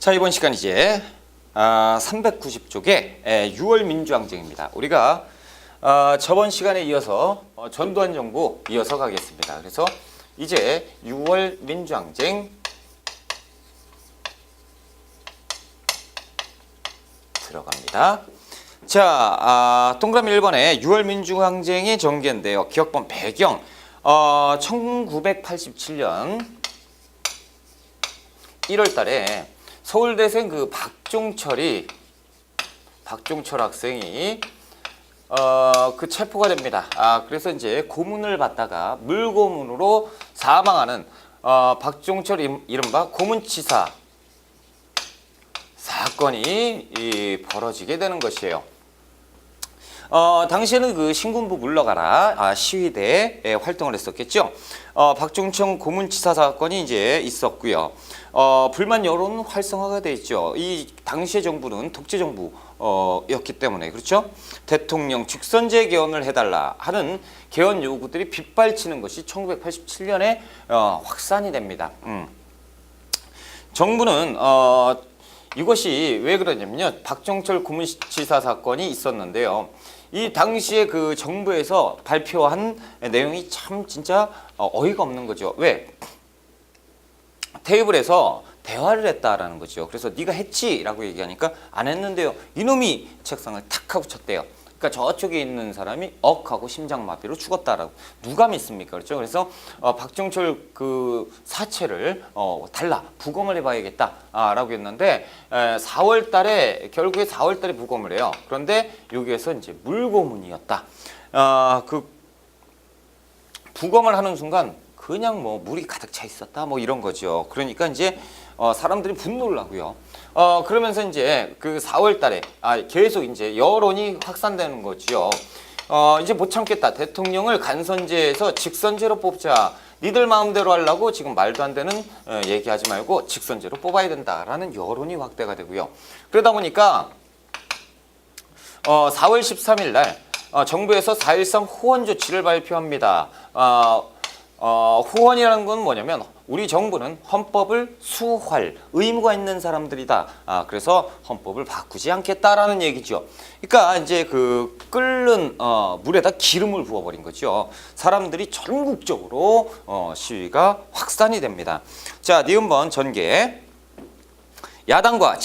자, 이번 시간 이제 390쪽의 6월 민주항쟁입니다. 우리가 저번 시간에 이어서 전두환 정부 이어서 가겠습니다. 그래서 이제 6월 민주항쟁 들어갑니다. 자, 동그라미 1번에 6월 민주항쟁의 전개인데요. 기억본 배경 1987년 1월 달에 서울대생 그 박종철 학생이 그 체포가 됩니다. 그래서 이제 고문을 받다가 물고문으로 사망하는 박종철 이른바 고문치사 사건이 벌어지게 되는 것이에요. 당시에는 그 신군부 물러가라 시위대에 활동을 했었겠죠. 박종철 고문치사 사건이 이제 있었고요. 불만 여론 활성화가 돼 있죠. 이 당시의 정부는 독재 정부였기 때문에 그렇죠. 대통령 직선제 개헌을 해달라 하는 개헌 요구들이 빗발치는 것이 1987년에 확산이 됩니다. 정부는 이것이 왜 그러냐면요. 박종철 고문치사 사건이 있었는데요. 이 당시에 그 정부에서 발표한 내용이 참 진짜 어이가 없는 거죠. 왜? 테이블에서 대화를 했다라는 거죠. 그래서 네가 했지라고 얘기하니까 안 했는데요. 이놈이 책상을 탁 하고 쳤대요. 그러니까 저쪽에 있는 사람이 하고 심장마비로 죽었다라고 누가 믿습니까? 그렇죠? 그래서 박종철 그 사체를 달라 부검을 해봐야겠다라고 했는데 4월달에 결국에 4월달에 부검을 해요. 그런데 여기에서 이제 물고문이었다. 그 부검을 하는 순간 그냥 뭐 물이 가득 차 있었다 뭐 이런 거죠. 그러니까 이제 사람들이 분노를 하고요. 그러면서 이제 그 4월 달에 계속 이제 여론이 확산되는 거죠. 이제 못 참겠다. 대통령을 간선제에서 직선제로 뽑자. 니들 마음대로 하려고 지금 말도 안 되는 얘기하지 말고 직선제로 뽑아야 된다라는 여론이 확대가 되고요. 그러다 보니까 4월 13일 날 정부에서 4.13 호원 조치를 발표합니다. 호원이라는 건 뭐냐면 우리 정부는 헌법을 수호할 의무가 있는 사람들이다. 그래서 헌법을 바꾸지 않겠다라는 얘기죠. 그러니까 이제 그 끓는 물에다 기름을 부어버린 거죠. 사람들이 전국적으로 시위가 확산이 됩니다. 자, 니은번 전개. 야당과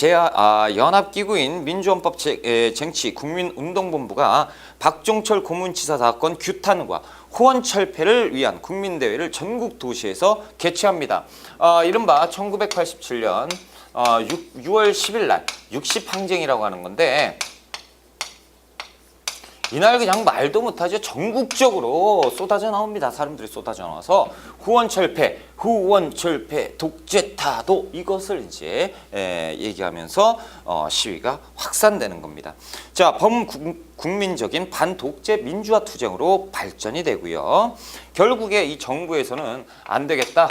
연합기구인 민주헌법쟁취 국민운동본부가 박종철 고문치사 사건 규탄과 호원 철폐를 위한 국민대회를 전국 도시에서 개최합니다. 이른바 1987년 6월 10일 날 60항쟁이라고 하는 건데 이날 그냥 말도 못하죠. 전국적으로 쏟아져 나옵니다. 사람들이 쏟아져 나와서 후원 철폐, 독재 타도 이것을 이제 얘기하면서 시위가 확산되는 겁니다. 자, 범국민적인 반독재 민주화 투쟁으로 발전이 되고요. 결국에 이 정부에서는 안 되겠다.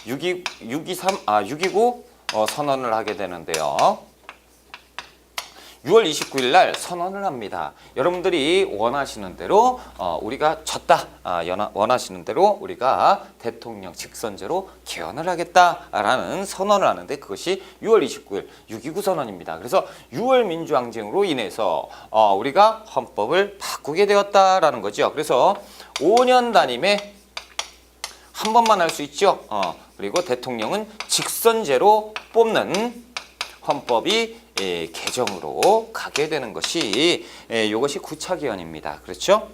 6.29 선언을 하게 되는데요. 6월 29일 날 선언을 합니다. 여러분들이 원하시는 대로 우리가 졌다. 원하시는 대로 우리가 대통령 직선제로 개헌을 하겠다라는 선언을 하는데 그것이 6월 29일 6.29 선언입니다. 그래서 6월 민주항쟁으로 인해서 우리가 헌법을 바꾸게 되었다라는 거죠. 그래서 5년 단임에 한 번만 할 수 있죠. 그리고 대통령은 직선제로 뽑는 헌법이 개정으로 가게 되는 것이 이것이 9차 개헌입니다. 그렇죠?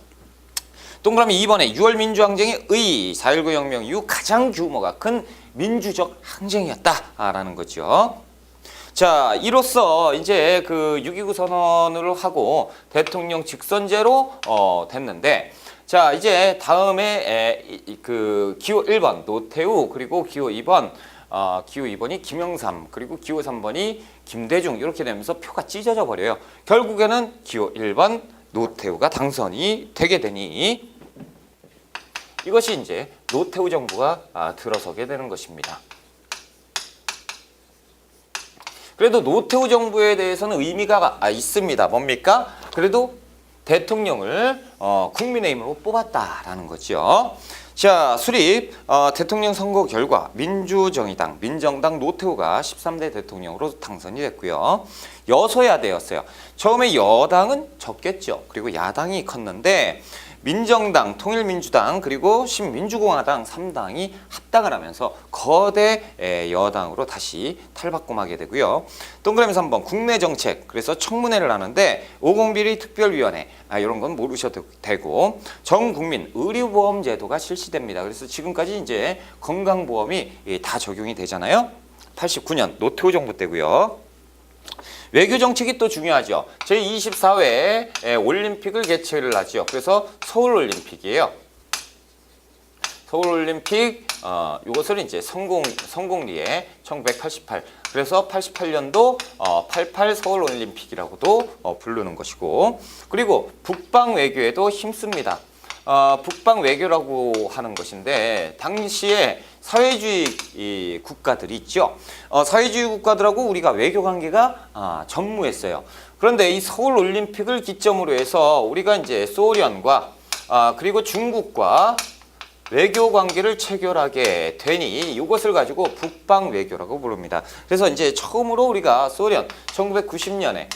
동그라미 2번에 6월 민주항쟁의 4.19 혁명 이후 가장 규모가 큰 민주적 항쟁이었다라는 거죠. 자, 이로써 이제 그 6.29 선언을 하고 대통령 직선제로 됐는데 자, 이제 다음에 그 기호 1번 노태우 그리고 기호 2번 기호 2번이 김영삼 그리고 기호 3번이 김대중 이렇게 되면서 표가 찢어져 버려요. 결국에는 기호 1번 노태우가 당선이 되게 되니 이것이 이제 노태우 정부가 들어서게 되는 것입니다. 그래도 노태우 정부에 대해서는 의미가 있습니다. 뭡니까? 그래도 대통령을 국민의힘으로 뽑았다라는 거죠. 자, 수립 대통령 선거 결과 민주정의당, 민정당 노태우가 13대 대통령으로 당선이 됐고요. 여소야대였어요. 처음에 여당은 적겠죠. 그리고 야당이 컸는데 민정당, 통일민주당, 그리고 신민주공화당 3당이 합당을 하면서 거대 여당으로 다시 탈바꿈하게 되고요. 동그라미 3번 국내 정책, 그래서 청문회를 하는데 50비리 특별위원회, 이런 건 모르셔도 되고 전국민 의료보험 제도가 실시됩니다. 그래서 지금까지 이제 건강보험이 다 적용이 되잖아요. 89년 노태우 정부 때고요. 외교 정책이 또 중요하죠. 제24회 올림픽을 개최를 하죠. 그래서 서울올림픽이에요. 서울올림픽 이것을 이제 성공리에 1988. 그래서 88년도 88 서울올림픽이라고도 부르는 것이고, 그리고 북방 외교에도 힘씁니다. 북방 외교라고 하는 것인데 당시에 사회주의 국가들이 있죠. 사회주의 국가들하고 우리가 외교 관계가 전무했어요. 그런데 이 서울 올림픽을 기점으로 해서 우리가 이제 소련과 그리고 중국과 외교 관계를 체결하게 되니 이것을 가지고 북방 외교라고 부릅니다. 그래서 이제 처음으로 우리가 소련 1990년에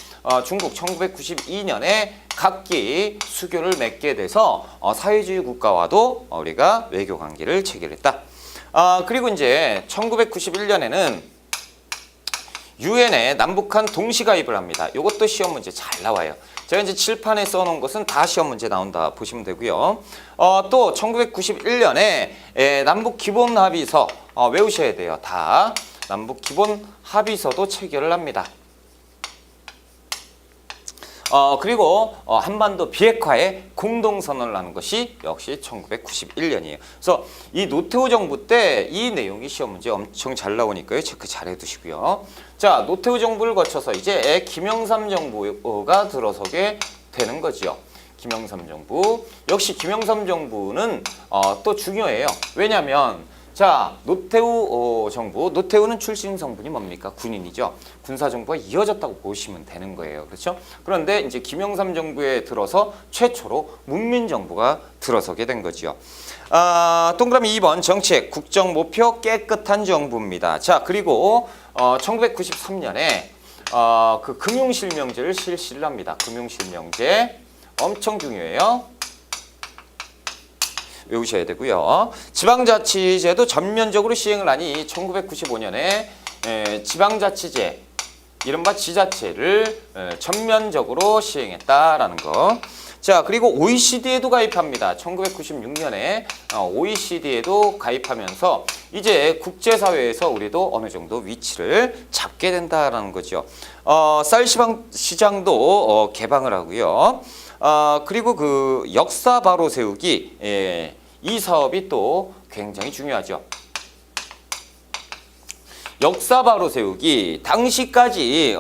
중국 1992년에 각기 수교를 맺게 돼서 사회주의 국가와도 우리가 외교 관계를 체결했다. 그리고 이제 1991년에는 유엔에 남북한 동시가입을 합니다. 이것도 시험 문제 잘 나와요. 제가 이제 칠판에 써놓은 것은 다 시험 문제 나온다 보시면 되고요. 또 1991년에 남북 기본 합의서 외우셔야 돼요. 다 남북 기본 합의서도 체결을 합니다. 그리고 한반도 비핵화에 공동선언을 하는 것이 역시 1991년이에요. 그래서 이 노태우 정부 때 이 내용이 시험 문제 엄청 잘 나오니까요. 체크 잘 해두시고요. 자, 노태우 정부를 거쳐서 이제 김영삼 정부가 들어서게 되는 거지요. 김영삼 정부. 역시 김영삼 정부는 또 중요해요. 왜냐하면 자, 노태우 정부, 노태우는 출신 성분이 뭡니까? 군인이죠. 군사정부가 이어졌다고 보시면 되는 거예요. 그렇죠? 그런데 이제 김영삼 정부에 들어서 최초로 문민정부가 들어서게 된 거죠. 동그라미 2번 정책, 국정 목표 깨끗한 정부입니다. 자, 그리고 1993년에 그 금융실명제를 실시를 합니다. 금융실명제 엄청 중요해요. 외우셔야 되고요. 지방자치제도 전면적으로 시행을 하니 1995년에 지방자치제, 이른바 지자체를 전면적으로 시행했다라는 거. 자, 그리고 OECD에도 가입합니다. 1996년에 OECD에도 가입하면서 이제 국제사회에서 우리도 어느 정도 위치를 잡게 된다라는 거죠. 쌀 시장도 개방을 하고요. 그리고 그 역사 바로 세우기, 이 사업이 또 굉장히 중요하죠. 역사 바로 세우기 당시까지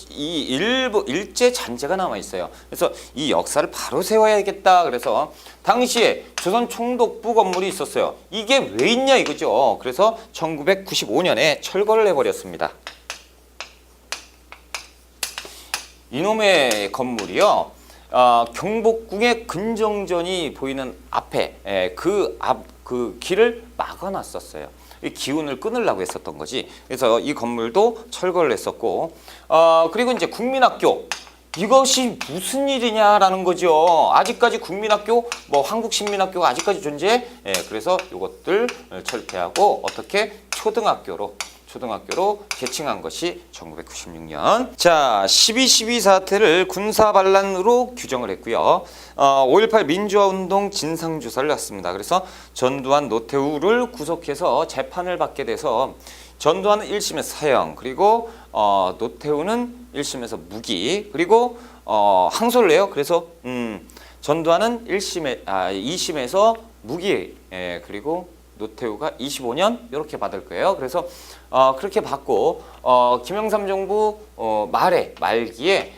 이 일제 잔재가 남아 있어요. 그래서 이 역사를 바로 세워야겠다. 그래서 당시에 조선 총독부 건물이 있었어요. 이게 왜 있냐 이거죠. 그래서 1995년에 철거를 해버렸습니다. 이놈의 건물이요. 경복궁의 근정전이 보이는 앞에 그 길을 막아놨었어요. 이 기운을 끊으려고 했었던 거지. 그래서 이 건물도 철거를 했었고, 그리고 이제 국민학교. 이것이 무슨 일이냐라는 거죠. 아직까지 국민학교, 뭐 한국신민학교가 아직까지 존재해. 그래서 이것들 철폐하고 어떻게 초등학교로 개칭한 것이 1996년. 자, 12.12 사태를 군사반란으로 규정을 했고요. 5.18 민주화운동 진상조사를 했습니다. 그래서 전두환, 노태우를 구속해서 재판을 받게 돼서 전두환은 1심에서 사형, 그리고 노태우는 1심에서 무기, 그리고 항소를 해요. 그래서 전두환은 2심에서 무기, 그리고 노태우가 25년 이렇게 받을 거예요. 그래서 그렇게 받고 김영삼 정부 말기에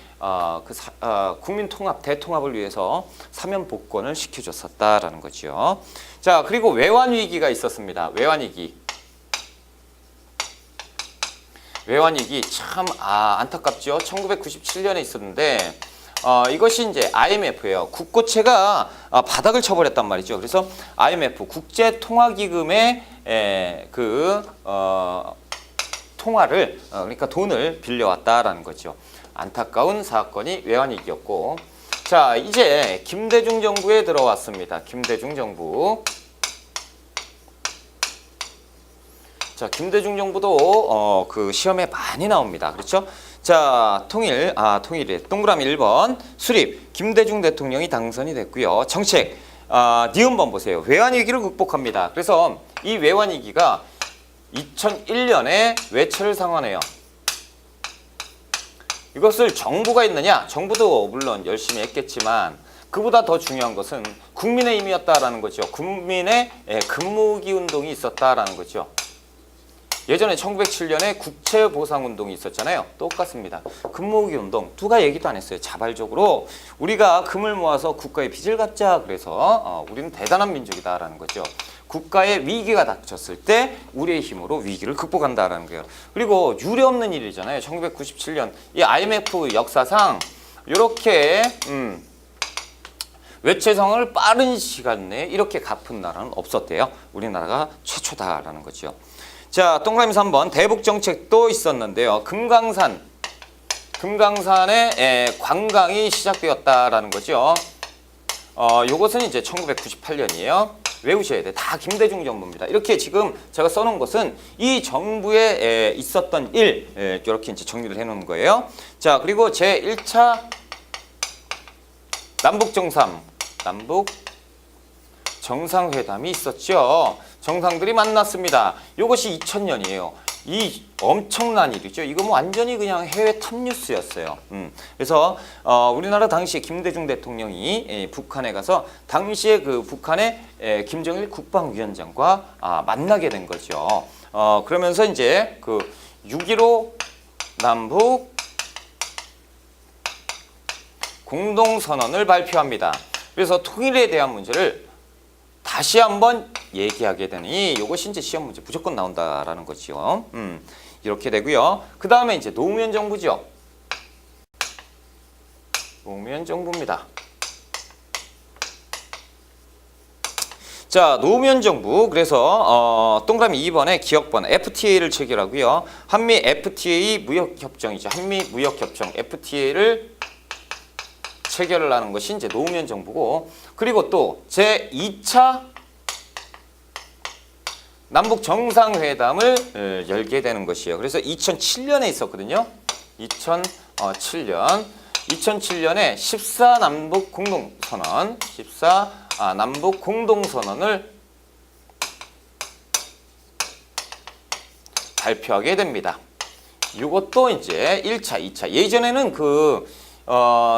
국민 통합, 대통합을 위해서 사면 복권을 시켜줬었다라는 거죠. 자, 그리고 외환 위기가 있었습니다. 외환 위기 참 안타깝죠. 1997년에 있었는데 이것이 이제 IMF예요. 국고채가 바닥을 쳐버렸단 말이죠. 그래서 IMF 국제통화기금의 통화를 그러니까 돈을 빌려왔다라는 거죠. 안타까운 사건이 외환위기였고, 자 이제 김대중 정부에 들어왔습니다. 김대중 정부. 자, 김대중 정부도 그 시험에 많이 나옵니다. 그렇죠? 자, 통일에 동그라미 1번 수립 김대중 대통령이 당선이 됐고요. 정책 니은번 보세요. 외환위기를 극복합니다. 그래서 이 외환위기가 2001년에 외채를 상환해요. 이것을 정부가 했느냐? 정부도 물론 열심히 했겠지만 그보다 더 중요한 것은 국민의 힘이었다라는 거죠. 국민의 근무기 운동이 있었다라는 거죠. 예전에 1907년에 국채보상운동이 있었잖아요. 똑같습니다. 금모으기 운동 누가 얘기도 안 했어요. 자발적으로 우리가 금을 모아서 국가의 빚을 갚자. 그래서 우리는 대단한 민족이다라는 거죠. 국가의 위기가 닥쳤을 때 우리의 힘으로 위기를 극복한다라는 거예요. 그리고 유례없는 일이잖아요. 1997년 이 IMF 역사상 이렇게 외채성을 빠른 시간 내에 이렇게 갚은 나라는 없었대요. 우리나라가 최초다라는 거죠. 자, 동그라미 3번 대북 정책도 있었는데요. 금강산의 관광이 시작되었다라는 거죠. 요것은 이제 1998년이에요. 외우셔야 돼. 다 김대중 정부입니다. 이렇게 지금 제가 써놓은 것은 이 정부에 있었던 일 이렇게 이제 정리를 해놓은 거예요. 자, 그리고 제 1차 남북 정상회담이 있었죠. 정상들이 만났습니다. 이것이 2000년이에요. 이 엄청난 일이죠. 이거 뭐 완전히 그냥 해외 탑뉴스였어요. 그래서 우리나라 당시에 김대중 대통령이 북한에 가서 당시에 그 북한의 김정일 국방위원장과 만나게 된 거죠. 그러면서 이제 그 6.15 남북 공동선언을 발표합니다. 그래서 통일에 대한 문제를 다시 한번 얘기하게 되니 이것이 이제 시험 문제 무조건 나온다라는 거죠. 이렇게 되고요. 그 다음에 이제 노무현 정부죠. 노무현 정부입니다. 자, 노무현 정부. 그래서 동그라미 2번에 기억번 FTA를 체결하고요. 한미 FTA 무역협정이죠. 한미 무역협정 FTA를 체결을 하는 것이 이제 노무현 정부고, 그리고 또 제2차 남북 정상회담을 열게 되는 것이에요. 그래서 2007년에 있었거든요. 2007년에 14 남북 공동선언, 14 남북 공동선언을 발표하게 됩니다. 이것도 이제 1차, 2차. 예전에는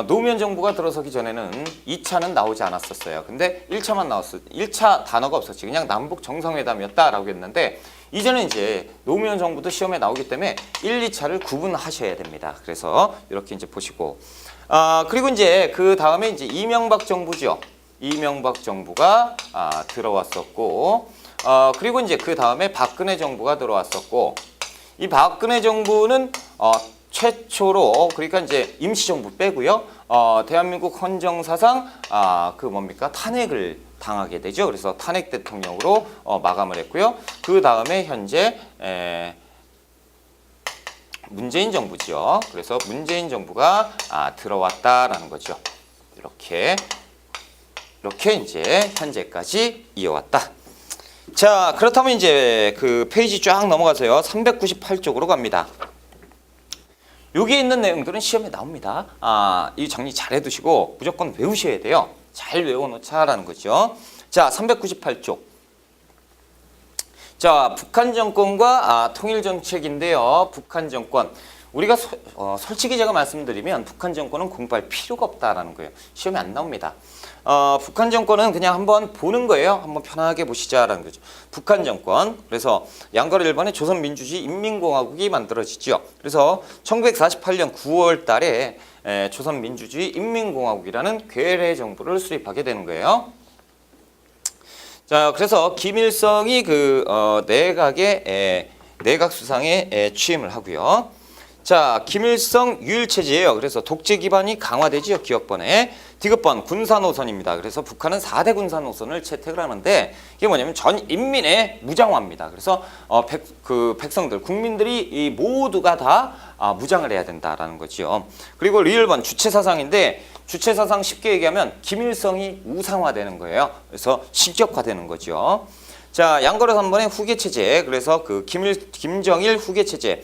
노무현 정부가 들어서기 전에는 2차는 나오지 않았었어요. 근데 1차만 나왔어요. 1차 단어가 없었지. 그냥 남북 정상회담이었다라고 했는데, 이제는 이제 노무현 정부도 시험에 나오기 때문에 1, 2차를 구분하셔야 됩니다. 그래서 이렇게 이제 보시고, 그리고 이제 그 다음에 이제 이명박 정부죠. 이명박 정부가 들어왔었고, 그리고 이제 그 다음에 박근혜 정부가 들어왔었고, 이 박근혜 정부는 최초로, 그러니까 이제 임시정부 빼고요. 대한민국 헌정사상 탄핵을 당하게 되죠. 그래서 탄핵 대통령으로 마감을 했고요. 그 다음에 현재 문재인 정부죠. 그래서 문재인 정부가 들어왔다라는 거죠. 이렇게 이제 현재까지 이어왔다. 자, 그렇다면 이제 그 페이지 쫙 넘어가서요. 398쪽으로 갑니다. 여기에 있는 내용들은 시험에 나옵니다. 이 정리 잘 해두시고 무조건 외우셔야 돼요. 잘 외워놓자라는 거죠. 자, 398쪽. 자, 북한 정권과 통일 정책인데요. 북한 정권. 우리가 솔직히 제가 말씀드리면 북한 정권은 공부할 필요가 없다라는 거예요. 시험에 안 나옵니다. 북한 정권은 그냥 한번 보는 거예요. 한번 편하게 보시자라는 거죠. 북한 정권. 그래서 양가로 1번에 조선민주주의 인민공화국이 만들어지죠. 그래서 1948년 9월 달에 조선민주주의 인민공화국이라는 괴뢰 정부를 수립하게 되는 거예요. 자, 그래서 김일성이 내각 수상에 취임을 하고요. 자, 김일성 유일체제예요. 그래서 독재 기반이 강화되지요. 기업번에. 디귿번 군사노선입니다. 그래서 북한은 4대 군사노선을 채택을 하는데 이게 뭐냐면 전 인민의 무장화입니다. 그래서 백성들, 국민들이 이 모두가 다 무장을 해야 된다라는 거죠. 그리고 리을번 주체사상인데 주체사상 쉽게 얘기하면 김일성이 우상화되는 거예요. 그래서 신격화되는 거죠. 자, 양거래 3번의 후계체제. 그래서 그 김정일 후계체제.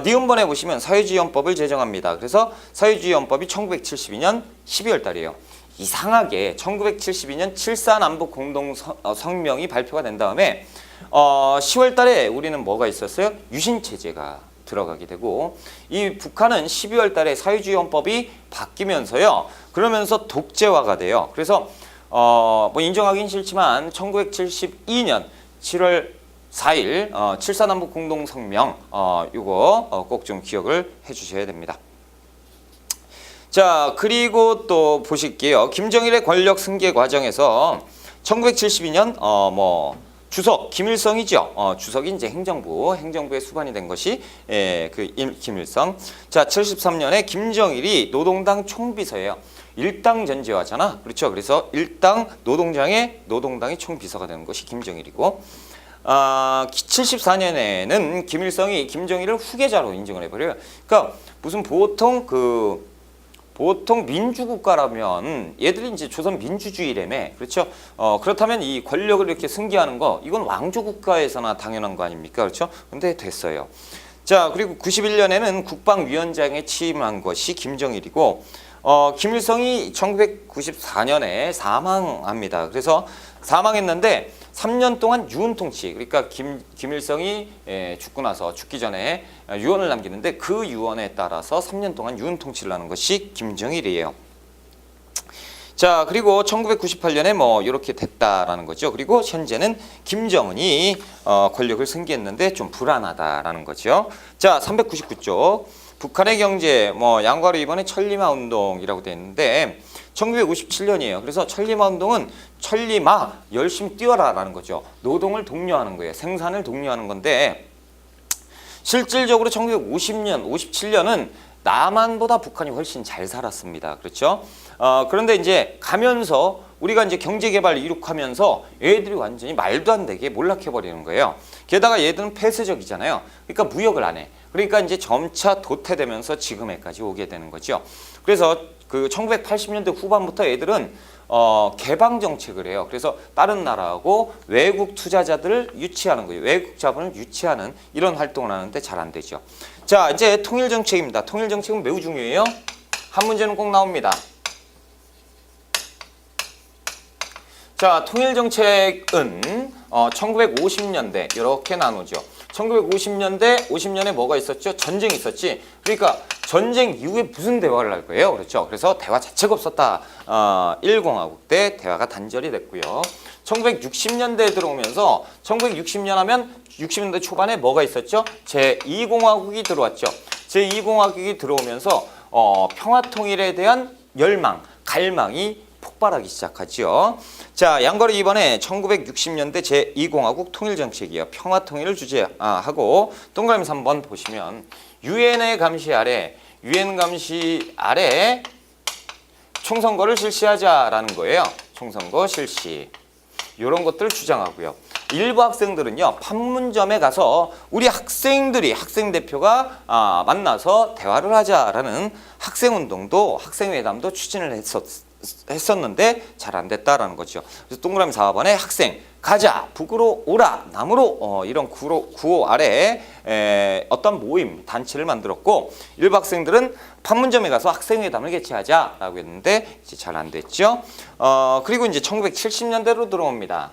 니은번에 보시면 사회주의헌법을 제정합니다. 그래서 사회주의헌법이 1972년 12월 달이에요. 이상하게 1972년 7.4 남북 공동성명이 발표가 된 다음에 10월 달에 우리는 뭐가 있었어요? 유신체제가 들어가게 되고 이 북한은 12월 달에 사회주의헌법이 바뀌면서요. 그러면서 독재화가 돼요. 그래서 뭐 인정하긴 싫지만 1972년 7월 4일 7.4 남북 공동성명 이거 꼭 좀 기억을 해주셔야 됩니다. 자, 그리고 또 보실게요. 김정일의 권력 승계 과정에서 1972년 뭐 주석 김일성이죠. 주석이 이제 행정부에 수반이 된 것이 김일성. 자, 73년에 김정일이 노동당 총비서예요. 일당 전제화잖아. 그렇죠. 그래서 일당 노동당의 총비서가 되는 것이 김정일이고. 74년에는 김일성이 김정일을 후계자로 인정을 해버려요. 그러니까 무슨 보통 민주국가라면 얘들이 이제 조선 민주주의라며 그렇죠. 그렇다면 이 권력을 이렇게 승계하는 거 이건 왕조국가에서나 당연한 거 아닙니까? 그렇죠. 근데 됐어요. 자, 그리고 91년에는 국방위원장에 취임한 것이 김정일이고 김일성이 1994년에 사망합니다. 그래서 사망했는데 3년 동안 유언통치, 그러니까 김일성이 죽고 나서 죽기 전에 유언을 남기는데 그 유언에 따라서 3년 동안 유언통치를 하는 것이 김정일이에요. 자, 그리고 1998년에 뭐 이렇게 됐다라는 거죠. 그리고 현재는 김정은이 권력을 승계했는데 좀 불안하다라는 거죠. 자, 399쪽. 북한의 경제, 뭐 양과로 이번에 천리마 운동이라고 되어 있는데 1957년이에요. 그래서 천리마 운동은 천리마 열심히 뛰어라라는 거죠. 노동을 독려하는 거예요. 생산을 독려하는 건데 실질적으로 1950년, 57년은 남한보다 북한이 훨씬 잘 살았습니다. 그렇죠? 그런데 이제 가면서 우리가 이제 경제 개발을 이룩하면서 얘들이 완전히 말도 안 되게 몰락해 버리는 거예요. 게다가 얘들은 폐쇄적이잖아요. 그러니까 무역을 안 해. 그러니까 이제 점차 도태되면서 지금에까지 오게 되는 거죠. 그래서 그 1980년대 후반부터 얘들은 개방 정책을 해요. 그래서 다른 나라하고 외국 투자자들을 유치하는 거예요. 외국 자본을 유치하는 이런 활동을 하는데 잘 안 되죠. 자, 이제 통일 정책입니다. 통일 정책은 매우 중요해요. 한 문제는 꼭 나옵니다. 자, 통일 정책은 1950년대 이렇게 나누죠. 1950년대, 50년에 뭐가 있었죠? 전쟁이 있었지. 그러니까 전쟁 이후에 무슨 대화를 할 거예요? 그렇죠. 그래서 대화 자체가 없었다. 1공화국 때 대화가 단절이 됐고요. 1960년대에 들어오면서 1960년 하면 60년대 초반에 뭐가 있었죠? 제2공화국이 들어왔죠. 제2공화국이 들어오면서 평화통일에 대한 열망, 갈망이 폭발하기 시작하죠. 자, 양거리 이번에 1960년대 제2공화국 통일정책이에요. 평화통일을 주제하고 동그라미 3번 보시면 유엔의 감시 아래 총선거를 실시하자라는 거예요. 총선거 실시. 이런 것들을 주장하고요. 일부 학생들은요, 판문점에 가서 우리 학생 대표가 만나서 대화를 하자라는 학생운동도, 학생회담도 추진을 했었는데 잘 안 됐다라는 거죠. 그래서 동그라미 4번에 학생 가자 북으로 오라 남으로 이런 구호 아래 어떤 모임 단체를 만들었고 일부 학생들은 판문점에 가서 학생회담을 개최하자라고 했는데 이제 잘 안 됐죠. 그리고 이제 1970년대로 들어옵니다.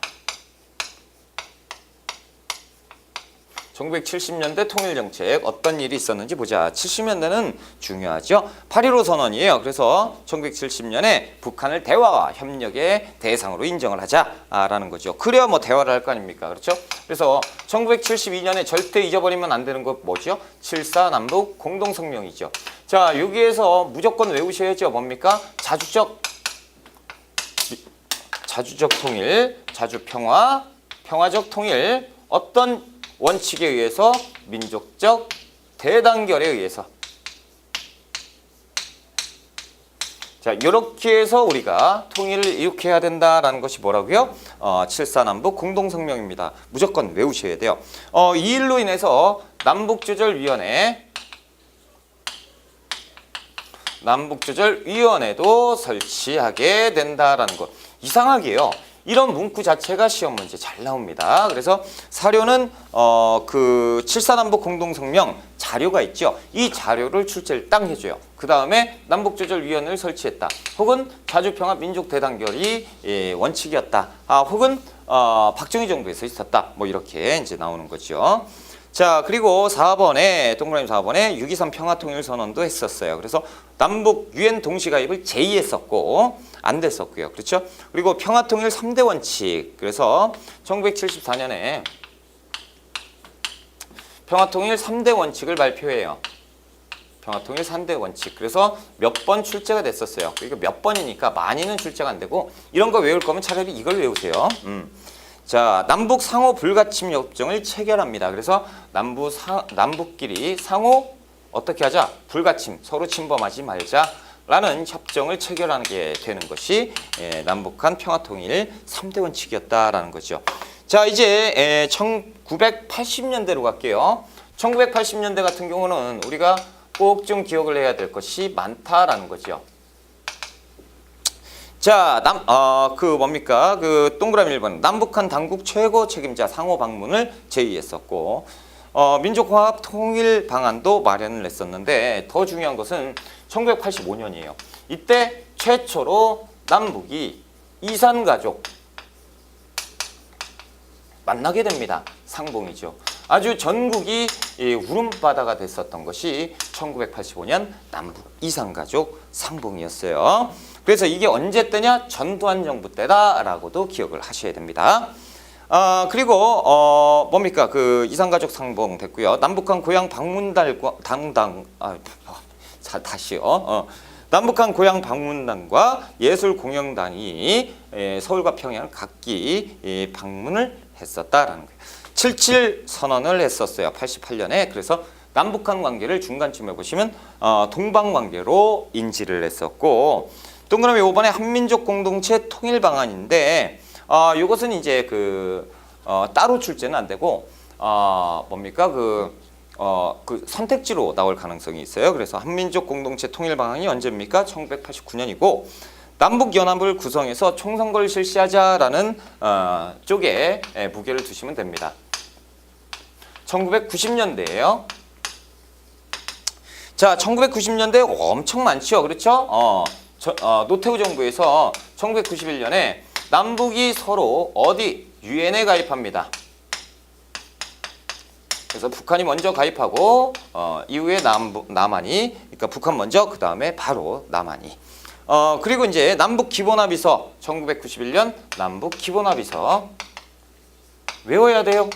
1970년대 통일정책 어떤 일이 있었는지 보자. 70년대는 중요하죠. 8.15 선언이에요. 그래서 1970년에 북한을 대화와 협력의 대상으로 인정을 하자라는 거죠. 그래야 뭐 대화를 할 거 아닙니까? 그렇죠? 그래서 1972년에 절대 잊어버리면 안 되는 거 뭐죠? 7.4 남북 공동성명이죠. 자, 여기에서 무조건 외우셔야죠. 뭡니까? 자주적 통일, 자주평화, 평화적 통일, 어떤 원칙에 의해서 민족적 대단결에 의해서. 자, 이렇게 해서 우리가 통일을 이룩해야 된다라는 것이 뭐라고요? 7.4남북 공동성명입니다. 무조건 외우셔야 돼요. 이 일로 인해서 남북조절위원회도 설치하게 된다라는 것. 이상하게요. 이런 문구 자체가 시험 문제 잘 나옵니다. 그래서 사료는 그 7.4남북 공동성명 자료가 있죠. 이 자료를 출제를 딱 해줘요. 그 다음에 남북조절위원회를 설치했다. 혹은 자주평화 민족대단결이 원칙이었다. 혹은 박정희 정부에서 있었다. 뭐 이렇게 이제 나오는 거죠. 자, 그리고 4번에 동그라미 4번에 6.23 평화통일선언도 했었어요. 그래서 남북 유엔 동시가입을 제의했었고 안 됐었고요. 그렇죠? 그리고 평화통일 3대 원칙. 그래서 1974년에 평화통일 3대 원칙을 발표해요. 평화통일 3대 원칙. 그래서 몇 번 출제가 됐었어요. 이거 몇 번이니까 많이는 출제가 안 되고 이런 거 외울 거면 차라리 이걸 외우세요. 자, 남북 상호 불가침 협정을 체결합니다. 그래서 남북끼리 상호 어떻게 하자? 불가침, 서로 침범하지 말자라는 협정을 체결하는 게 되는 것이 남북한 평화통일 3대 원칙이었다라는 거죠. 자, 이제 1980년대로 갈게요. 1980년대 같은 경우는 우리가 꼭 좀 기억을 해야 될 것이 많다라는 거죠. 자, 뭡니까? 그 동그라미 1번. 남북한 당국 최고 책임자 상호 방문을 제의했었고, 민족화합 통일 방안도 마련을 했었는데, 더 중요한 것은 1985년이에요. 이때 최초로 남북이 이산가족 만나게 됩니다. 상봉이죠. 아주 전국이 울음바다가 됐었던 것이 1985년 남북 이산가족 상봉이었어요. 그래서 이게 언제 때냐? 전두환 정부 때다라고도 기억을 하셔야 됩니다. 그리고 뭡니까? 그 이산가족 상봉 됐고요. 남북한 고향 방문단과 남북한 고향 방문단과 예술공연단이 서울과 평양을 각기 방문을 했었다라는 거예요. 77 선언을 했었어요. 88년에. 그래서 남북한 관계를 중간쯤에 보시면 동방관계로 인지를 했었고, 동그라미 5번에 한민족 공동체 통일 방안인데 이것은 이제 따로 출제는 안 되고 뭡니까? 그 선택지로 나올 가능성이 있어요. 그래서 한민족 공동체 통일 방안이 언제입니까? 1989년이고 남북연합을 구성해서 총선거를 실시하자라는 쪽에 무게를 두시면 됩니다. 1990년대예요. 자, 1990년대 엄청 많죠. 그렇죠? 노태우 정부에서 1991년에 남북이 서로 어디? 유엔에 가입합니다. 그래서 북한이 먼저 가입하고 이후에 남한이, 그러니까 북한 먼저, 그 다음에 바로 남한이. 그리고 이제 남북 기본합의서 1991년 남북 기본합의서 외워야 돼요.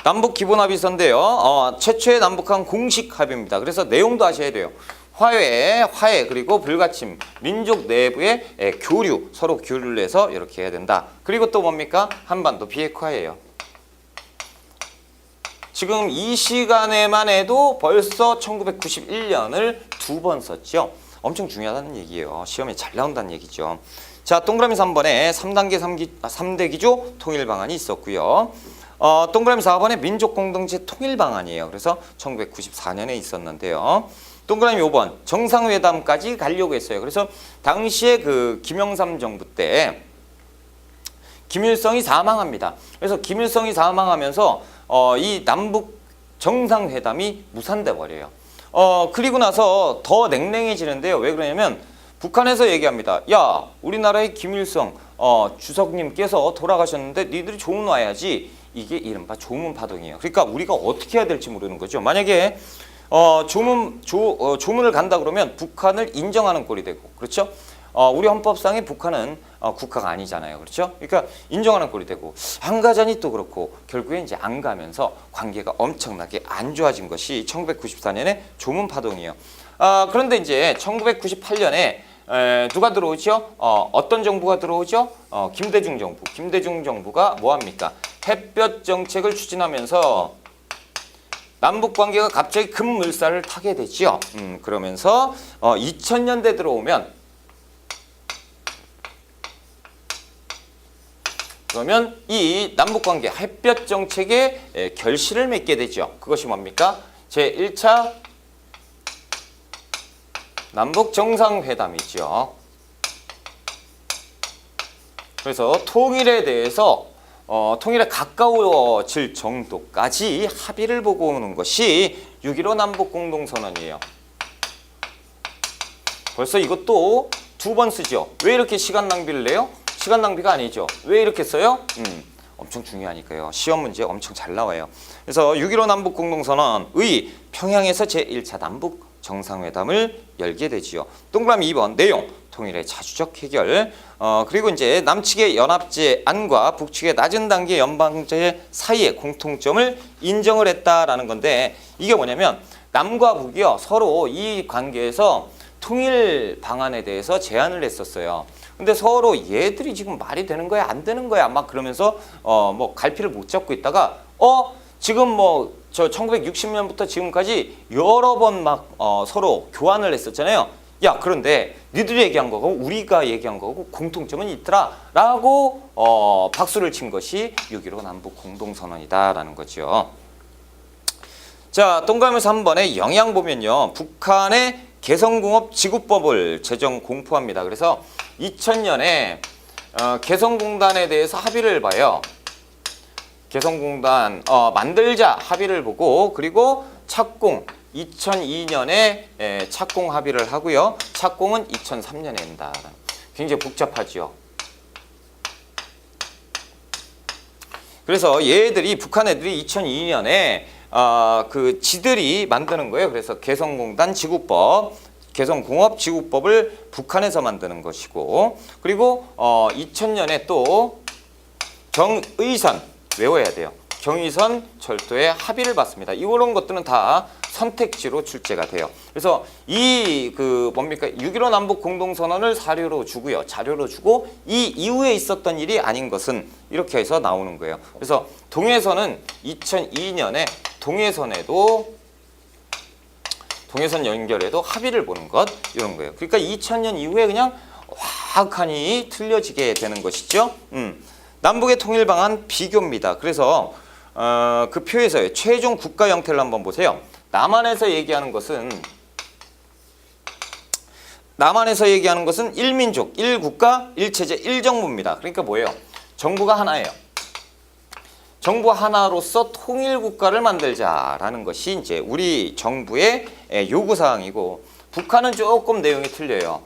남북 기본합의서인데요. 최초의 남북한 공식 합의입니다. 그래서 내용도 아셔야 돼요. 화해, 그리고 불가침, 민족 내부의 교류, 서로 교류를 해서 이렇게 해야 된다. 그리고 또 뭡니까? 한반도 비핵화예요. 지금 이 시간에만 해도 벌써 1991년을 2번 썼죠. 엄청 중요하다는 얘기예요. 시험에 잘 나온다는 얘기죠. 자, 동그라미 3번에 3대 기조 통일 방안이 있었고요. 동그라미 4번에 민족 공동체 통일 방안이에요. 그래서 1994년에 있었는데요. 동그라미 5번 정상회담까지 가려고 했어요. 그래서 당시에 그 김영삼 정부 때 김일성이 사망합니다. 그래서 김일성이 사망하면서 이 남북 정상회담이 무산돼 버려요. 그리고 나서 더 냉랭해지는데요. 왜 그러냐면 북한에서 얘기합니다. 야, 우리나라의 김일성 주석님께서 돌아가셨는데 니들이 조문 와야지. 이게 이른바 조문파동이에요. 그러니까 우리가 어떻게 해야 될지 모르는 거죠. 만약에 조문을 간다 그러면 북한을 인정하는 꼴이 되고, 그렇죠? 우리 헌법상에 북한은 국가가 아니잖아요. 그렇죠? 그러니까 인정하는 꼴이 되고, 안 가자니 또 그렇고, 결국에 이제 안 가면서 관계가 엄청나게 안 좋아진 것이 1994년에 조문파동이에요. 그런데 이제 1998년에 누가 들어오죠? 어떤 정부가 들어오죠? 김대중 정부. 김대중 정부가 뭐합니까? 햇볕 정책을 추진하면서 남북 관계가 갑자기 급물살을 타게 되죠. 그러면서 2000년대 들어오면 그러면 이 남북 관계 햇볕 정책의 결실을 맺게 되죠. 그것이 뭡니까? 제1차 남북 정상회담이죠. 그래서 통일에 대해서 통일에 가까워질 정도까지 합의를 보고 오는 것이 6.15 남북 공동선언이에요. 벌써 이것도 두 번 쓰죠. 왜 이렇게 시간 낭비를 해요? 시간 낭비가 아니죠. 왜 이렇게 써요? 엄청 중요하니까요. 시험 문제 엄청 잘 나와요. 그래서 6.15 남북 공동선언의 평양에서 제1차 남북 정상회담을 열게 되지요. 동그라미 2번 내용 통일의 자주적 해결 그리고 이제 남측의 연합제안과 북측의 낮은 단계 연방제 사이의 공통점을 인정을 했다라는 건데 이게 뭐냐면 남과 북이요 서로 이 관계에서 통일 방안에 대해서 제안을 했었어요. 근데 서로 얘들이 지금 말이 되는 거야 안 되는 거야 막 그러면서 뭐 갈피를 못 잡고 있다가 지금 뭐 저 1960년부터 지금까지 여러 번 막 서로 교환을 했었잖아요. 야 그런데 니들이 얘기한 거고 우리가 얘기한 거고 공통점은 있더라 라고 박수를 친 것이 6.15 남북 공동선언이다라는 거죠. 자 동그라미 3번에 영향 보면요. 북한의 개성공업 지구법을 제정 공포합니다. 그래서 2000년에 개성공단에 대해서 합의를 봐요. 개성공단 만들자 합의를 보고 그리고 착공 2002년에 착공 합의를 하고요. 착공은 2003년에 한다. 굉장히 복잡하지요. 그래서 얘들이 북한 애들이 2002년에 그 지들이 만드는 거예요. 그래서 개성공단 지구법, 개성공업 지구법을 북한에서 만드는 것이고 그리고 2000년에 또 경의선 외워야 돼요. 경의선 철도에 합의를 받습니다. 이런 것들은 다 선택지로 출제가 돼요. 그래서 이 뭡니까 6.15 남북 공동선언을 사료로 주고요. 자료로 주고 이 이후에 있었던 일이 아닌 것은 이렇게 해서 나오는 거예요. 그래서 동해선은 2002년에 동해선 연결에도 합의를 보는 것 이런 거예요. 그러니까 2000년 이후에 그냥 확하니 틀려지게 되는 것이죠. 남북의 통일 방안 비교입니다. 그래서 그 표에서의 최종 국가 형태를 한번 보세요. 남한에서 얘기하는 것은 1민족, 1국가, 1체제, 1정부입니다. 그러니까 뭐예요? 정부가 하나예요. 정부 하나로서 통일국가를 만들자라는 것이 이제 우리 정부의 요구사항이고 북한은 조금 내용이 틀려요.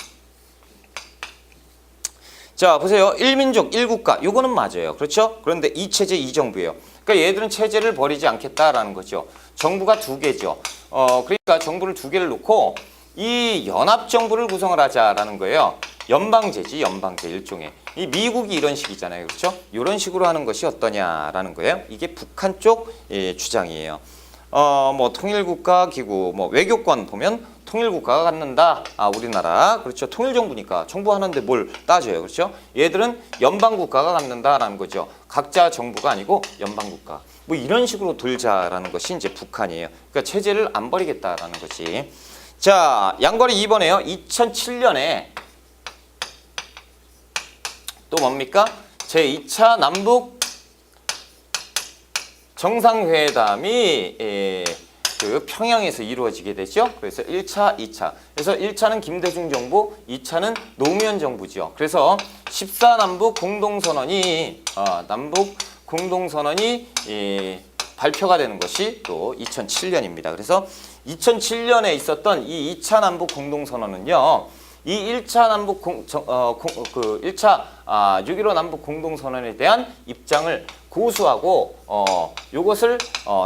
자 보세요. 1민족 1국가 요거는 맞아요. 그렇죠? 그런데 2체제 2정부예요. 그러니까 얘들은 체제를 버리지 않겠다라는 거죠. 정부가 두 개죠. 그러니까 정부를 두 개를 놓고 이 연합정부를 구성을 하자라는 거예요. 연방제지 연방제 일종의. 이 미국이 이런 식이잖아요. 그렇죠? 이런 식으로 하는 것이 어떠냐라는 거예요. 이게 북한 쪽 주장이에요. 뭐 통일국가 기구 뭐 외교권 보면 통일국가가 갖는다. 우리나라 그렇죠. 통일정부니까 정부 하는데 뭘 따져요. 그렇죠? 얘들은 연방국가가 갖는다라는 거죠. 각자 정부가 아니고 연방국가. 뭐 이런 식으로 돌자라는 것이 이제 북한이에요. 그러니까 체제를 안 버리겠다라는 거지. 자 양거리 2번에요. 2007년에 또 뭡니까? 제2차 남북 정상회담이 그 평양에서 이루어지게 되죠. 그래서 1차, 2차. 그래서 1차는 김대중 정부, 2차는 노무현 정부죠. 그래서 14남북 공동선언이 발표가 되는 것이 또 2007년입니다. 그래서 2007년에 있었던 이 2차 남북 공동선언은요. 이 1차 남북 6.15 남북 공동선언에 대한 입장을 고수하고 요것을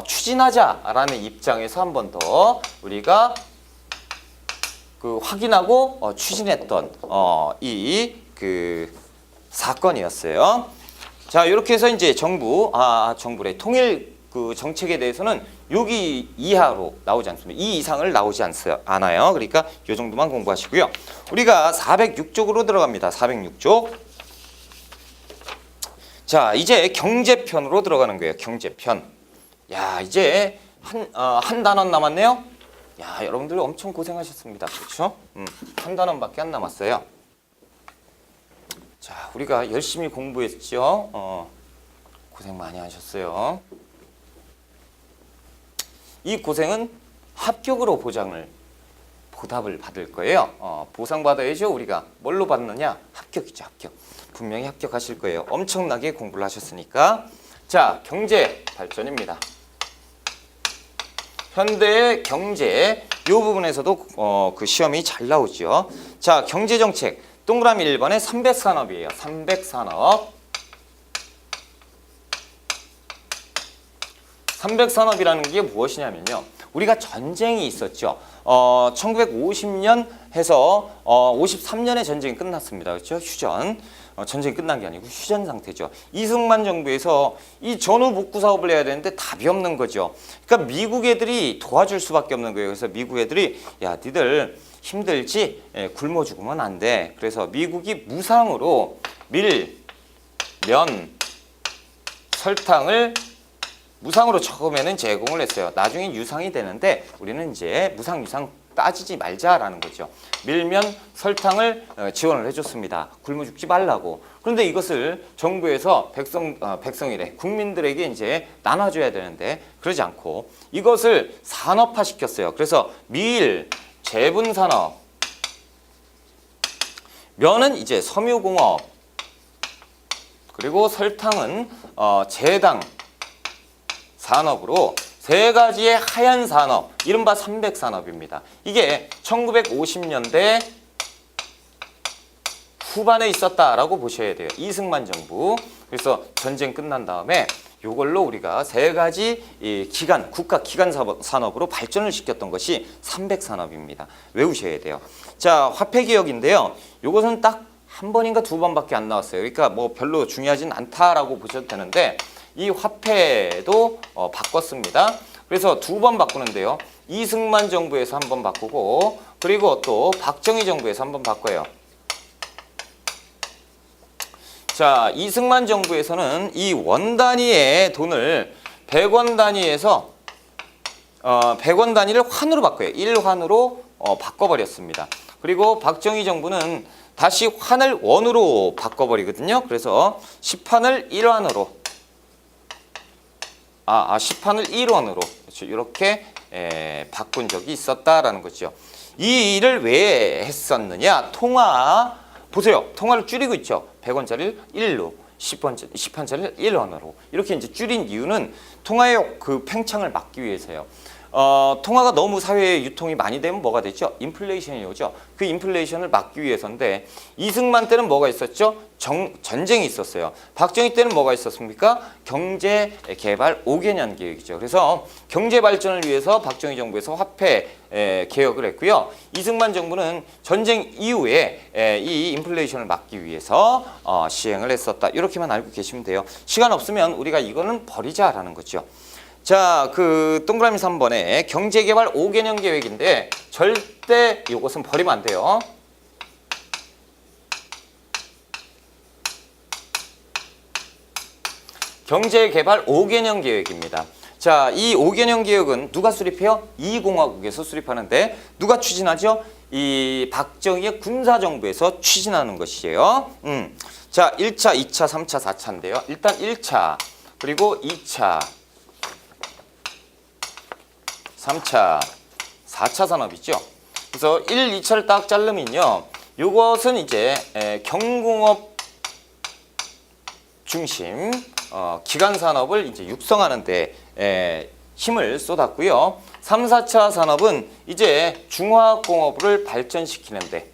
추진하자라는 입장에서 한 번 더 우리가 확인하고 추진했던 이 사건이었어요. 자, 이렇게 해서 이제 정부의 통일 그 정책에 대해서는 여기 이하로 나오지 않습니다. 이 이상을 나오지 않아요. 그러니까 이 정도만 공부하시고요. 우리가 406쪽으로 들어갑니다. 406쪽. 자, 이제 경제편으로 들어가는 거예요. 경제편. 야, 이제 한 단원 남았네요. 야, 여러분들 엄청 고생하셨습니다. 그렇죠? 한 단원밖에 안 남았어요. 자, 우리가 열심히 공부했죠. 고생 많이 하셨어요. 이 고생은 합격으로 보답을 받을 거예요. 보상받아야죠. 우리가 뭘로 받느냐? 합격이죠. 합격. 분명히 합격하실 거예요. 엄청나게 공부를 하셨으니까. 자, 경제 발전입니다. 현대의 경제 이 부분에서도 그 시험이 잘 나오죠. 자, 경제정책 동그라미 1번에 300산업이에요. 300산업. 300산업이라는 게 무엇이냐면요. 우리가 전쟁이 있었죠. 1950년 해서 53년에 전쟁이 끝났습니다. 그렇죠? 휴전. 전쟁이 끝난 게 아니고 휴전 상태죠. 이승만 정부에서 이 전후 복구 사업을 해야 되는데 답이 없는 거죠. 그러니까 미국 애들이 도와줄 수밖에 없는 거예요. 그래서 미국 애들이 야, 니들 힘들지? 굶어 죽으면 안 돼. 그래서 미국이 무상으로 밀, 면, 설탕을 무상으로 처음에는 제공을 했어요. 나중에 유상이 되는데 우리는 이제 무상, 유상 따지지 말자라는 거죠. 밀면, 설탕을 지원을 해줬습니다. 굶어 죽지 말라고. 그런데 이것을 정부에서 백성이래 국민들에게 이제 나눠줘야 되는데 그러지 않고 이것을 산업화 시켰어요. 그래서 밀, 제분산업, 면은 이제 섬유공업, 그리고 설탕은 제당 산업으로 세 가지의 하얀 산업, 이른바 300산업입니다. 이게 1950년대 후반에 있었다라고 보셔야 돼요. 이승만 정부. 그래서 전쟁 끝난 다음에 이걸로 우리가 세 가지 기관, 국가 기관 산업으로 발전을 시켰던 것이 300산업입니다. 외우셔야 돼요. 자, 화폐개혁인데요. 이것은 딱 한 번인가 두 번밖에 안 나왔어요. 그러니까 뭐 별로 중요하진 않다라고 보셔도 되는데 이 화폐도 바꿨습니다. 그래서 두 번 바꾸는데요. 이승만 정부에서 한 번 바꾸고 그리고 또 박정희 정부에서 한 번 바꿔요. 자, 이승만 정부에서는 이 원 단위의 돈을 100원 단위에서 100원 단위를 환으로 바꿔요. 1환으로 바꿔버렸습니다. 그리고 박정희 정부는 다시 환을 원으로 바꿔버리거든요. 그래서 10환을 1환으로 10환을 1원으로 이렇게 바꾼 적이 있었다라는 거죠. 이 일을 왜 했었느냐? 통화 보세요. 통화를 줄이고 있죠. 100원짜리를 1로, 10원짜리를 1원으로 이렇게 이제 줄인 이유는 통화의 그 팽창을 막기 위해서요. 통화가 너무 사회에 유통이 많이 되면 뭐가 되죠? 인플레이션이 오죠. 그 인플레이션을 막기 위해서인데 이승만 때는 뭐가 있었죠? 전쟁이 있었어요. 박정희 때는 뭐가 있었습니까? 경제개발 5개년 계획이죠. 그래서 경제발전을 위해서 박정희 정부에서 화폐 개혁을 했고요. 이승만 정부는 전쟁 이후에 이 인플레이션을 막기 위해서 시행을 했었다. 이렇게만 알고 계시면 돼요. 시간 없으면 우리가 이거는 버리자라는 거죠. 자, 그 동그라미 3번에 경제개발 5개년 계획인데 절대 이것은 버리면 안 돼요. 경제개발 5개년 계획입니다. 자, 이 5개년 계획은 누가 수립해요? 이공화국에서 수립하는데 누가 추진하죠? 이 박정희의 군사정부에서 추진하는 것이에요. 자, 1차, 2차, 3차, 4차인데요. 일단 1차, 그리고 2차, 3차, 4차 산업이죠. 그래서 1, 2차를 딱 자르면요. 이것은 이제 경공업 중심 기간 산업을 이제 육성하는 데 힘을 쏟았고요. 3, 4차 산업은 이제 중화학공업을 발전시키는데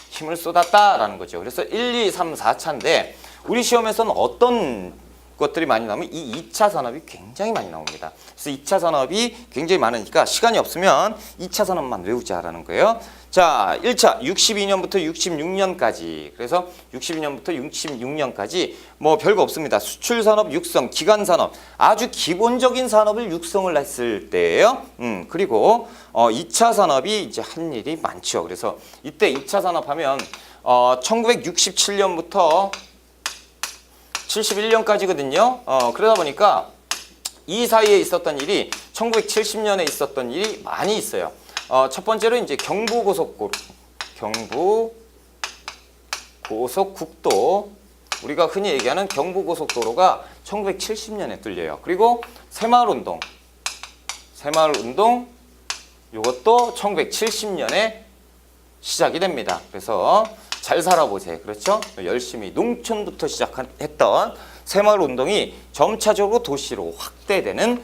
힘을 쏟았다라는 거죠. 그래서 1, 2, 3, 4차인데 우리 시험에서는 어떤 것들이 많이 나오면 이 2차 산업이 굉장히 많이 나옵니다. 그래서 2차 산업이 굉장히 많으니까 시간이 없으면 2차 산업만 외우자라는 거예요. 자, 1차 62년부터 66년까지. 그래서 62년부터 66년까지 뭐 별거 없습니다. 수출 산업 육성, 기간 산업. 아주 기본적인 산업을 육성을 했을 때예요. 그리고 2차 산업이 이제 한 일이 많죠. 그래서 이때 2차 산업 하면 1967년부터 71년까지거든요. 그러다 보니까 이 사이에 있었던 일이 1970년에 있었던 일이 많이 있어요. 첫 번째로 이제 경부고속국도, 우리가 흔히 얘기하는 경부고속도로가 1970년에 뚫려요. 그리고 새마을운동 이것도 1970년에 시작이 됩니다. 그래서 잘 살아보세요. 그렇죠? 열심히 농촌부터 시작했던 새마을운동이 점차적으로 도시로 확대되는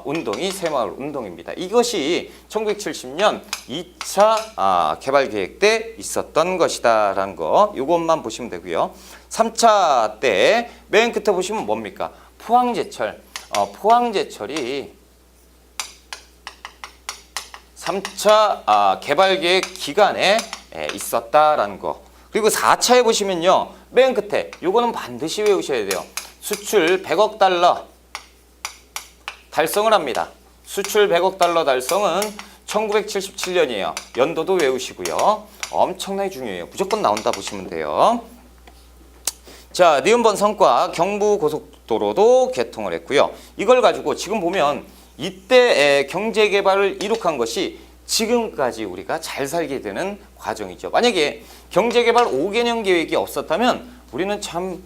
운동이 새마을운동입니다. 이것이 1970년 2차 개발계획 때 있었던 것이다라는 거, 이것만 보시면 되고요. 3차 때 맨 끝에 보시면 뭡니까? 포항제철. 포항제철이 3차 개발계획 기간에 있었다라는 거. 그리고 4차에 보시면요. 맨 끝에 요거는 반드시 외우셔야 돼요. 수출 100억 달러 달성을 합니다. 수출 100억 달러 달성은 1977년이에요. 연도도 외우시고요. 엄청나게 중요해요. 무조건 나온다 보시면 돼요. 자, 니은번 성과 경부고속도로도 개통을 했고요. 이걸 가지고 지금 보면 이때 경제개발을 이룩한 것이 지금까지 우리가 잘 살게 되는 과정이죠. 만약에 경제개발 5개년 계획이 없었다면 우리는 참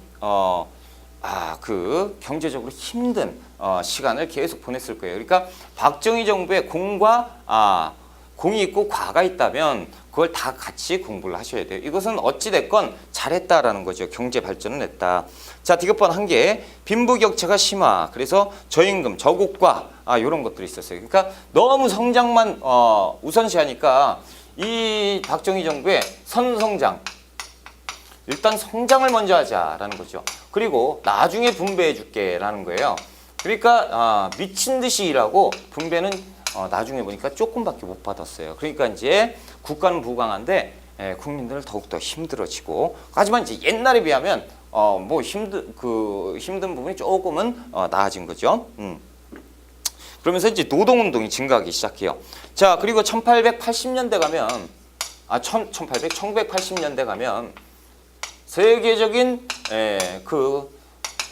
경제적으로 힘든 시간을 계속 보냈을 거예요. 그러니까 박정희 정부의 공이 있고 과가 있다면 그걸 다 같이 공부를 하셔야 돼요. 이것은 어찌됐건 잘했다라는 거죠. 경제 발전을 했다. 자, 디귿번 한 개. 빈부격차가 심화. 그래서 저임금, 저고과 이런 것들이 있었어요. 그러니까 너무 성장만 우선시하니까 이 박정희 정부의 선성장, 일단 성장을 먼저 하자라는 거죠. 그리고 나중에 분배해 줄게라는 거예요. 그러니까 미친 듯이 일하고 분배는 나중에 보니까 조금밖에 못 받았어요. 그러니까 이제 국가는 부강한데 국민들은 더욱더 힘들어지고, 하지만 이제 옛날에 비하면 힘든 부분이 조금은 나아진 거죠. 그러면서 이제 노동운동이 증가하기 시작해요. 자, 그리고 1880년대 가면 1980년대 가면 세계적인 그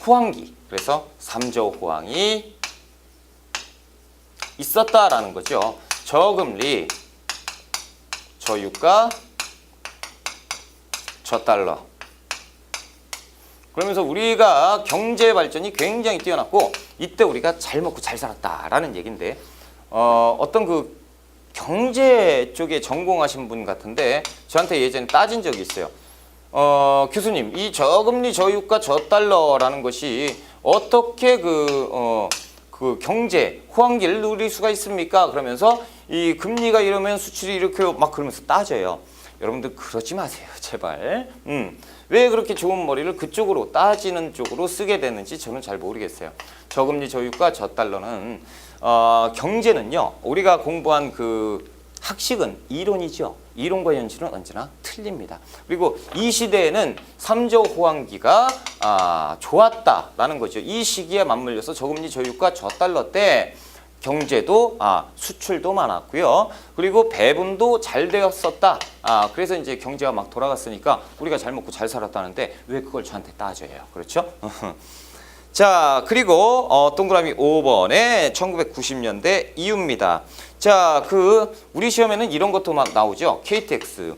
호황기, 그래서 3조 호황이 있었다라는 거죠. 저금리, 저유가, 저달러. 그러면서 우리가 경제 발전이 굉장히 뛰어났고 이때 우리가 잘 먹고 잘 살았다라는 얘기인데, 어떤 그 경제 쪽에 전공하신 분 같은데 저한테 예전에 따진 적이 있어요. 교수님, 이 저금리, 저유가, 저달러라는 것이 어떻게 그 경제 호황기를 누릴 수가 있습니까? 그러면서 이 금리가 이러면 수출이 이렇게 막 그러면서 따져요. 여러분들 그러지 마세요, 제발. 왜 그렇게 좋은 머리를 그쪽으로 따지는 쪽으로 쓰게 되는지 저는 잘 모르겠어요. 저금리, 저유가, 저달러는 경제는요, 우리가 공부한 그 학식은 이론이죠. 이론과 현실은 언제나 틀립니다. 그리고 이 시대에는 3조 호황기가 좋았다라는 거죠. 이 시기에 맞물려서 저금리, 저유가, 저달러 때 경제도 수출도 많았고요. 그리고 배분도 잘 되었었다. 그래서 이제 경제가 막 돌아갔으니까 우리가 잘 먹고 잘 살았다는데 왜 그걸 저한테 따져요? 그렇죠? 자, 그리고 동그라미 5번에 1990년대 이유입니다. 자, 우리 시험에는 이런 것도 막 나오죠. KTX,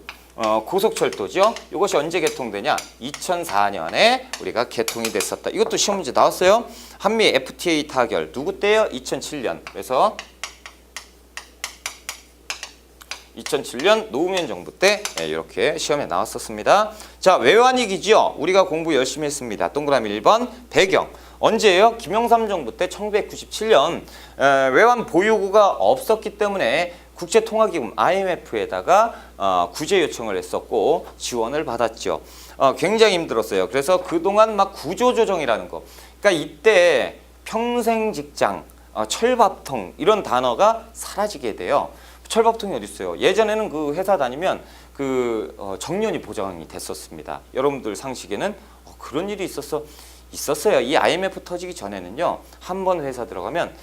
고속철도죠. 이것이 언제 개통되냐? 2004년에 우리가 개통이 됐었다. 이것도 시험 문제 나왔어요. 한미 FTA 타결 누구 때요? 2007년. 그래서 2007년 노무현 정부 때 이렇게 시험에 나왔었습니다. 자, 외환위기죠. 우리가 공부 열심히 했습니다. 동그라미 1번 배경. 언제예요? 김영삼 정부 때 1997년 외환 보유고가 없었기 때문에 국제통화기금 IMF에다가 구제 요청을 했었고 지원을 받았죠. 굉장히 힘들었어요. 그래서 그동안 막 구조조정이라는 거. 그러니까 이때 평생직장, 철밥통 이런 단어가 사라지게 돼요. 철밥통이 어디 있어요? 예전에는 그 회사 다니면 정년이 보장이 됐었습니다. 여러분들 상식에는 그런 일이 있었어요. 이 IMF 터지기 전에는요, 한 번 회사 들어가면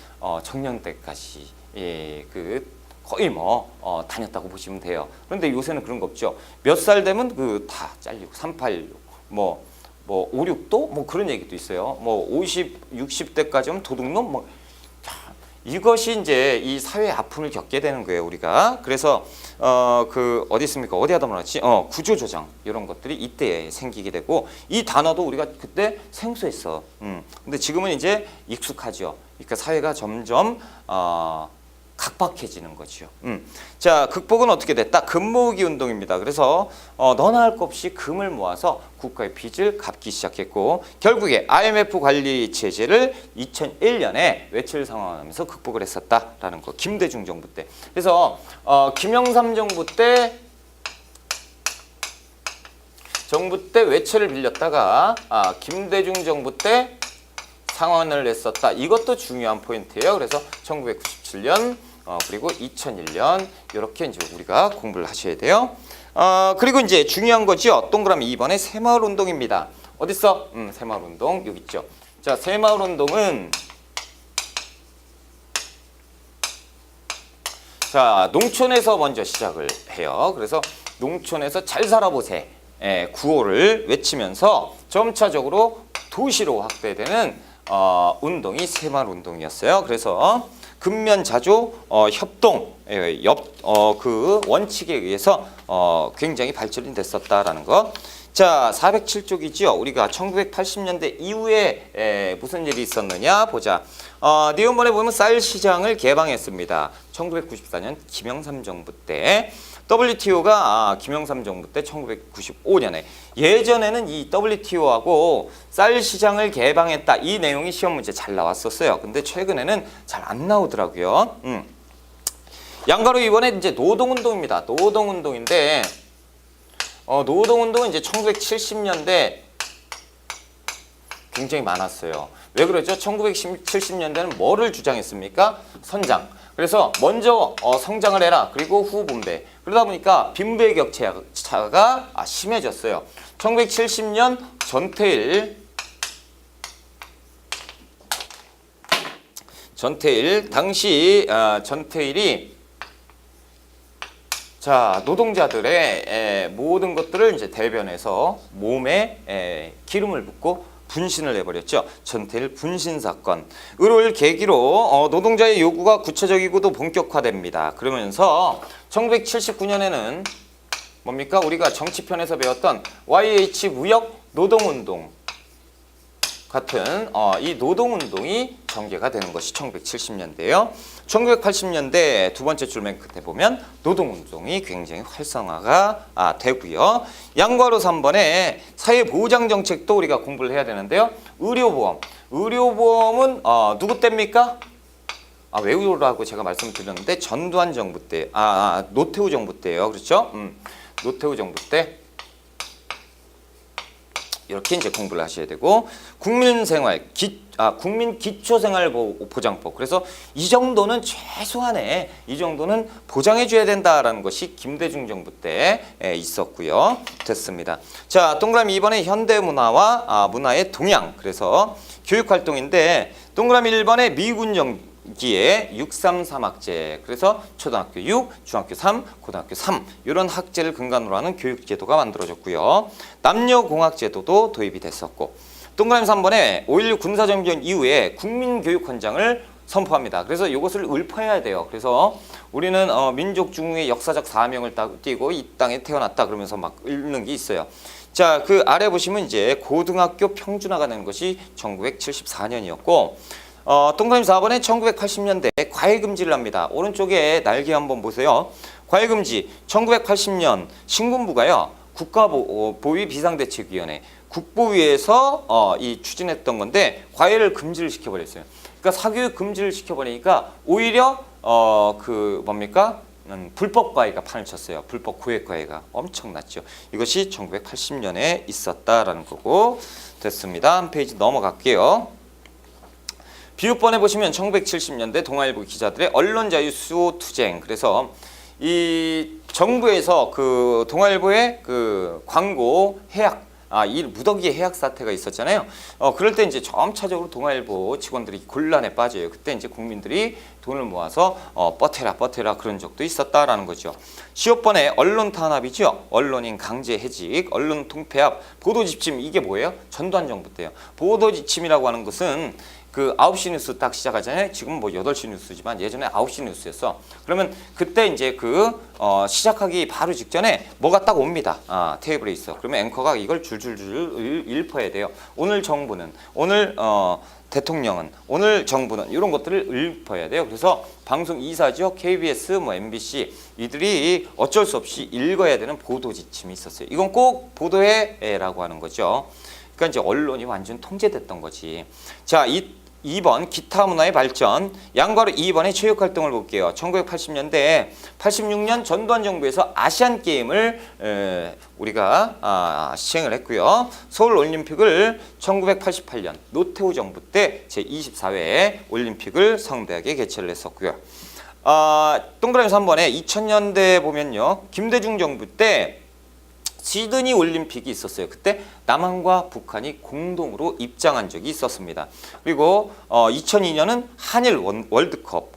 정년 때까지 거의 다녔다고 보시면 돼요. 그런데 요새는 그런 거 없죠. 몇 살 되면 다 잘리고 386 56도 그런 얘기도 있어요. 50, 60대까지 하면 도둑놈 이것이 이제 이 사회의 아픔을 겪게 되는 거예요, 우리가. 그래서 어디 있습니까? 어디 하다 말았지? 구조조정 이런 것들이 이때 생기게 되고, 이 단어도 우리가 그때 생소했어. 근데 지금은 이제 익숙하죠. 그러니까 사회가 점점 각박해지는 거죠. 자, 극복은 어떻게 됐다? 금 모으기 운동입니다. 그래서 너나 할 것 없이 금을 모아서 국가의 빚을 갚기 시작했고, 결국에 IMF 관리 체제를 2001년에 외철 상환하면서 극복을 했었다라는 거. 김대중 정부 때. 그래서 김영삼 정부 때 외채를 빌렸다가 김대중 정부 때 상환을 했었다. 이것도 중요한 포인트예요. 그래서 1997년 그리고 2001년 이렇게 이제 우리가 공부를 하셔야 돼요. 그리고 이제 중요한 거죠. 동그라미 2번에 새마을 운동입니다. 어디 있어? 새마을 운동 여기 있죠. 자, 새마을 운동은 자, 농촌에서 먼저 시작을 해요. 그래서 농촌에서 잘 살아보세 구호를 외치면서 점차적으로 도시로 확대되는 운동이 새마을 운동이었어요. 그래서 근면자조 협동 그 원칙에 의해서 굉장히 발전이 됐었다라는 거. 자, 407쪽이죠. 우리가 1980년대 이후에 무슨 일이 있었느냐 보자. 니은번에 보면 쌀 시장을 개방했습니다. 1994년 김영삼 정부 때. WTO가 김영삼 정부 때 1995년에, 예전에는 이 WTO하고 쌀 시장을 개방했다, 이 내용이 시험 문제 잘 나왔었어요. 근데 최근에는 잘 안 나오더라고요. 양가로 이번에 이제 노동운동입니다. 노동운동인데 노동운동은 이제 1970년대 굉장히 많았어요. 왜 그러죠? 1970년대는 뭐를 주장했습니까? 선장. 그래서 먼저 성장을 해라. 그리고 후 분배. 그러다 보니까 빈부의 격차가 심해졌어요. 1970년 전태일 당시 전태일이 자, 노동자들의 모든 것들을 이제 대변해서 몸에 기름을 붓고 분신을 해버렸죠. 전태일 분신 사건을 계기로 노동자의 요구가 구체적이고도 본격화됩니다. 그러면서 1979년에는 뭡니까? 우리가 정치편에서 배웠던 YH 무역 노동운동 같은 이 노동운동이 전개가 되는 것이 1970년대예요. 1980년대 두 번째 줄 맨 끝에 보면 노동운동이 굉장히 활성화가 되고요. 양괄호 3번에 사회보장정책도 우리가 공부를 해야 되는데요. 의료보험. 의료보험은 누구 때입니까? 외우라고 제가 말씀드렸는데 전두환 정부 때, 노태우 정부 때예요. 그렇죠? 노태우 정부 때. 이렇게 이제 공부를 하셔야 되고, 국민 기초생활보장법. 그래서 이 정도는 최소한의 이 정도는 보장해 줘야 된다라는 것이 김대중 정부 때 있었고요. 됐습니다. 자, 동그라미 2번에 현대문화와 문화의 동향. 그래서 교육활동인데 동그라미 1번에 미군정기의 633학제. 그래서 초등학교 6, 중학교 3, 고등학교 3 이런 학제를 근간으로 하는 교육제도가 만들어졌고요. 남녀공학제도도 도입이 됐었고, 동그라미 3번에 5.16 군사정변 이후에 국민교육헌장을 선포합니다. 그래서 이것을 읊어야 돼요. 그래서 우리는 민족 중흥의 역사적 사명을 띠고 이 땅에 태어났다 그러면서 막 읽는 게 있어요. 자, 그 아래 보시면 이제 고등학교 평준화가 되는 것이 1974년이었고, 동그라미 4번에 1980년대 과외금지를 합니다. 오른쪽에 날개 한번 보세요. 과외금지 1980년 신군부가요. 국가보위 비상대책위원회 국보위에서 이 추진했던 건데 과외를 금지를 시켜버렸어요. 그러니까 사교육 금지를 시켜버리니까 오히려 불법 과외가 판을 쳤어요. 불법 고액 과외가 엄청났죠. 이것이 1980년에 있었다라는 거고. 됐습니다. 한 페이지 넘어갈게요. 비읍번에 보시면 1970년대 동아일보 기자들의 언론 자유 수호 투쟁. 그래서 이 정부에서 그 동아일보의 그 광고 해약 이 무더기 해약 사태가 있었잖아요. 그럴 때 이제 점차적으로 동아일보 직원들이 곤란에 빠져요. 그때 이제 국민들이 돈을 모아서 버텨라 그런 적도 있었다라는 거죠. 시효번의 언론 탄압이죠. 언론인 강제 해직, 언론 통폐합, 보도 지침 이게 뭐예요? 전두환 정부 때요. 보도 지침이라고 하는 것은 그 9시 뉴스 딱 시작하잖아요. 지금 뭐 8시 뉴스지만 예전에 9시 뉴스였어. 그러면 그때 이제 시작하기 바로 직전에 뭐가 딱 옵니다. 테이블에 있어. 그러면 앵커가 이걸 줄줄줄 읊어야 돼요. 오늘 정부는, 오늘 대통령은, 오늘 정부는 이런 것들을 읊어야 돼요. 그래서 방송 2사죠. KBS, 뭐 MBC 이들이 어쩔 수 없이 읽어야 되는 보도 지침이 있었어요. 이건 꼭 보도해라고 하는 거죠. 그러니까 이제 언론이 완전 통제됐던 거지. 자, 2번 기타 문화의 발전. 양과로 2번의 체육 활동을 볼게요. 1980년대 86년 전두환 정부에서 아시안 게임을 우리가 시행을 했고요. 서울 올림픽을 1988년 노태우 정부 때 제24회 올림픽을 성대하게 개최를 했었고요. 동그라미 3번에 2000년대 보면요. 김대중 정부 때 시드니 올림픽이 있었어요. 그때 남한과 북한이 공동으로 입장한 적이 있었습니다. 그리고 2002년은 한일 월드컵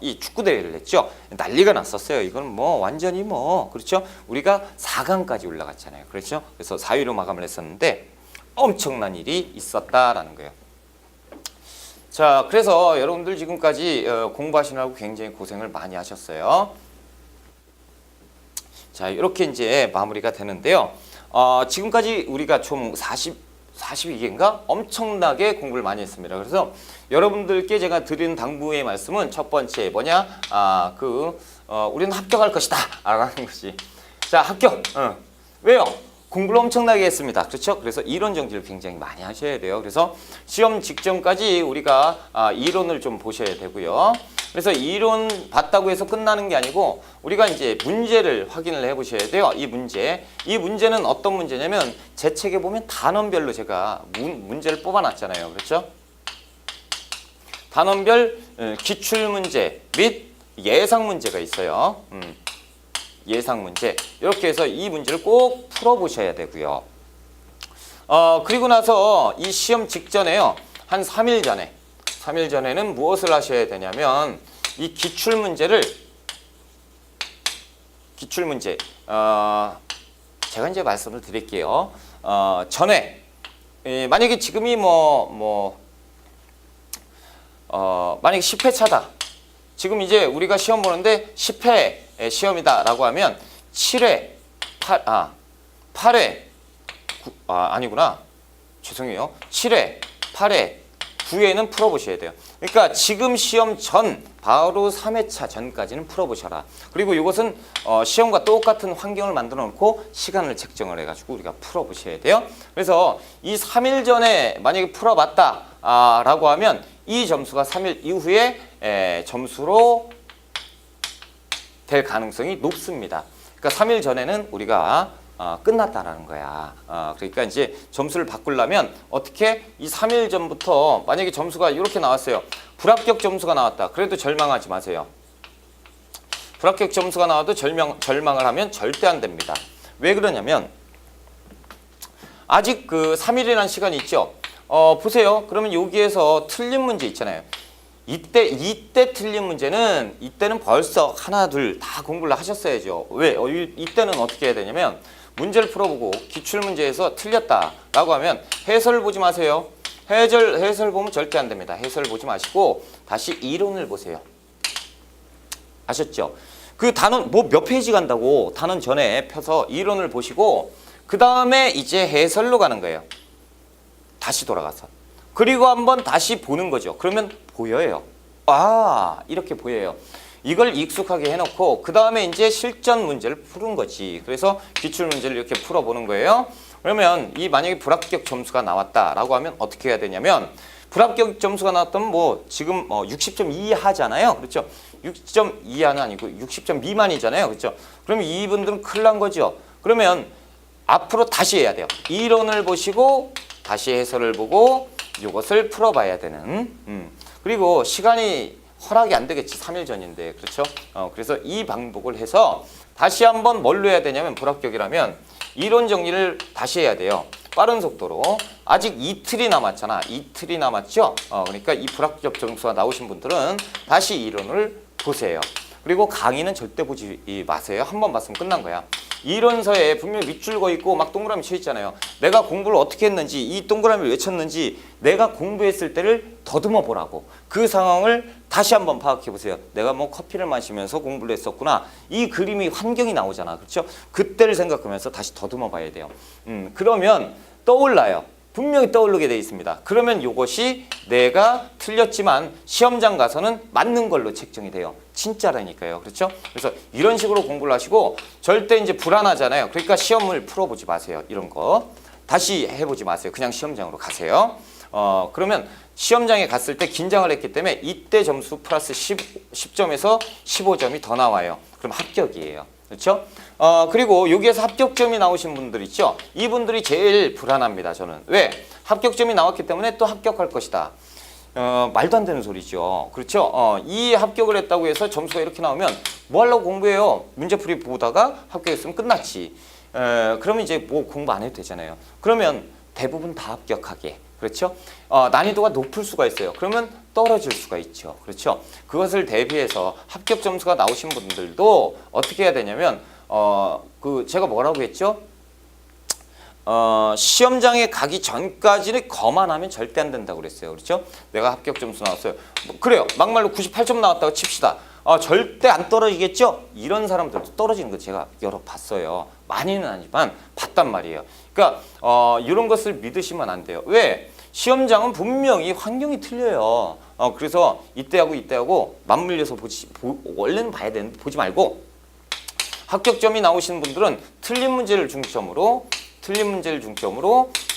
이 축구 대회를 했죠. 난리가 났었어요. 이건 뭐 완전히 그렇죠. 우리가 4강까지 올라갔잖아요. 그렇죠. 그래서 4위로 마감을 했었는데 엄청난 일이 있었다라는 거예요. 자, 그래서 여러분들 지금까지 공부하시느라고 굉장히 고생을 많이 하셨어요. 자, 이렇게 이제 마무리가 되는데요. 지금까지 우리가 총 42개인가? 엄청나게 공부를 많이 했습니다. 그래서 여러분들께 제가 드리는 당부의 말씀은 첫 번째 뭐냐? 우리는 합격할 것이다. 라는 것이. 자, 합격. 왜요? 공부를 엄청나게 했습니다. 그렇죠? 그래서 이론 정리를 굉장히 많이 하셔야 돼요. 그래서 시험 직전까지 우리가 이론을 좀 보셔야 되고요. 그래서 이론 봤다고 해서 끝나는 게 아니고 우리가 이제 문제를 확인을 해 보셔야 돼요. 이 문제는 어떤 문제냐면 제 책에 보면 단원별로 제가 문제를 뽑아 놨잖아요. 그렇죠? 단원별 기출 문제 및 예상 문제가 있어요. 예상 문제. 이렇게 해서 이 문제를 꼭 풀어 보셔야 되고요. 그리고 나서 이 시험 직전에요. 한 3일 전에는 무엇을 하셔야 되냐면 이 기출문제 제가 이제 말씀을 드릴게요. 전에 만약에 지금이 만약에 10회 차다. 지금 이제 우리가 시험 보는데 10회 시험이다라고 하면 7회, 8회, 아니구나. 죄송해요. 7회, 8회, 9회는 풀어보셔야 돼요. 그러니까 지금 시험 전 바로 3회차 전까지는 풀어보셔라. 그리고 이것은 시험과 똑같은 환경을 만들어 놓고 시간을 책정을 해가지고 우리가 풀어보셔야 돼요. 그래서 이 3일 전에 만약에 풀어봤다 라고 하면 이 점수가 3일 이후에 점수로 될 가능성이 높습니다. 그러니까 3일 전에는 우리가 끝났다라는 거야. 그러니까 이제 점수를 바꾸려면 어떻게 이 3일 전부터 만약에 점수가 이렇게 나왔어요. 불합격 점수가 나왔다. 그래도 절망하지 마세요. 불합격 점수가 나와도 절망을 하면 절대 안 됩니다. 왜 그러냐면 아직 그 3일이라는 시간이 있죠. 보세요. 그러면 여기에서 틀린 문제 있잖아요. 이때 틀린 문제는 이때는 벌써 하나 둘 다 공부를 하셨어야죠. 왜? 이때는 어떻게 해야 되냐면 문제를 풀어보고 기출문제에서 틀렸다라고 하면 해설을 보지 마세요. 해설 보면 절대 안 됩니다. 해설 보지 마시고 다시 이론을 보세요. 아셨죠? 그 단원 몇 페이지 간다고 단원 전에 펴서 이론을 보시고 그 다음에 이제 해설로 가는 거예요. 다시 돌아가서. 그리고 한번 다시 보는 거죠. 그러면 보여요. 이렇게 보여요. 이걸 익숙하게 해놓고 그 다음에 이제 실전 문제를 푸는 거지. 그래서 기출 문제를 이렇게 풀어보는 거예요. 그러면 이 만약에 불합격 점수가 나왔다라고 하면 어떻게 해야 되냐면 불합격 점수가 나왔다면 지금 60점 이하잖아요. 그렇죠? 60점 이하는 아니고 60점 미만이잖아요. 그렇죠? 그럼 이분들은 큰일 난 거죠. 그러면 앞으로 다시 해야 돼요. 이론을 보시고 다시 해설을 보고 이것을 풀어봐야 되는. 그리고 시간이 허락이 안 되겠지. 3일 전인데. 그렇죠? 그래서 이 방법을 해서 다시 한번 뭘로 해야 되냐면 불합격이라면 이론 정리를 다시 해야 돼요. 빠른 속도로. 아직 이틀이 남았잖아. 이틀이 남았죠? 그러니까 이 불합격 점수가 나오신 분들은 다시 이론을 보세요. 그리고 강의는 절대 보지 마세요. 한 번 봤으면 끝난 거야. 이론서에 분명히 밑줄 거 있고 막 동그라미 쳐 있잖아요. 내가 공부를 어떻게 했는지, 이 동그라미를 왜 쳤는지 내가 공부했을 때를 더듬어 보라고. 그 상황을 다시 한번 파악해 보세요. 내가 뭐 커피를 마시면서 공부를 했었구나. 이 그림이 환경이 나오잖아. 그렇죠? 그때를 생각하면서 다시 더듬어 봐야 돼요. 그러면 떠올라요. 분명히 떠오르게 돼 있습니다. 그러면 이것이 내가 틀렸지만 시험장 가서는 맞는 걸로 책정이 돼요. 진짜라니까요. 그렇죠? 그래서 이런 식으로 공부를 하시고 절대 이제 불안하잖아요. 그러니까 시험을 풀어보지 마세요. 이런 거. 다시 해보지 마세요. 그냥 시험장으로 가세요. 그러면 시험장에 갔을 때 긴장을 했기 때문에 이때 점수 플러스 10점에서 15점이 더 나와요. 그럼 합격이에요. 그렇죠? 그리고 여기에서 합격점이 나오신 분들 있죠? 이분들이 제일 불안합니다. 저는. 왜? 합격점이 나왔기 때문에 또 합격할 것이다. 말도 안 되는 소리죠. 그렇죠? 이 합격을 했다고 해서 점수가 이렇게 나오면 뭐 하려고 공부해요? 문제풀이 보다가 합격했으면 끝났지. 그러면 이제 뭐 공부 안 해도 되잖아요. 그러면 대부분 다 합격하게. 그렇죠? 난이도가 높을 수가 있어요. 그러면 떨어질 수가 있죠. 그렇죠? 그것을 대비해서 합격 점수가 나오신 분들도 어떻게 해야 되냐면 제가 뭐라고 했죠? 시험장에 가기 전까지는 거만하면 절대 안 된다고 그랬어요. 그렇죠? 내가 합격 점수 나왔어요. 그래요. 막말로 98점 나왔다고 칩시다. 절대 안 떨어지겠죠? 이런 사람들도 떨어지는 거 제가 여러 봤어요. 많이는 아니지만 봤단 말이에요. 그러니까 이런 것을 믿으시면 안 돼요. 왜? 시험장은 분명히 환경이 틀려요. 그래서 이때하고 맞물려서 원래는 봐야 되는데 보지 말고 합격점이 나오시는 분들은 틀린 문제를 중점으로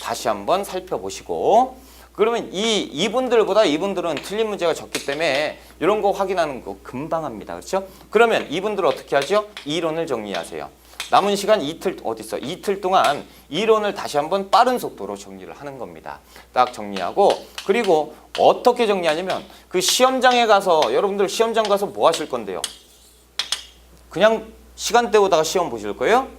다시 한번 살펴보시고 그러면 이분들은 틀린 문제가 적기 때문에 이런 거 확인하는 거 금방 합니다. 그렇죠? 그러면 이분들 어떻게 하죠? 이론을 정리하세요. 남은 시간 이틀 동안 이론을 다시 한번 빠른 속도로 정리를 하는 겁니다. 딱 정리하고 그리고 어떻게 정리하냐면 그 시험장에 가서 여러분들 시험장 가서 뭐 하실 건데요? 그냥 시간 때우다가 시험 보실 거예요?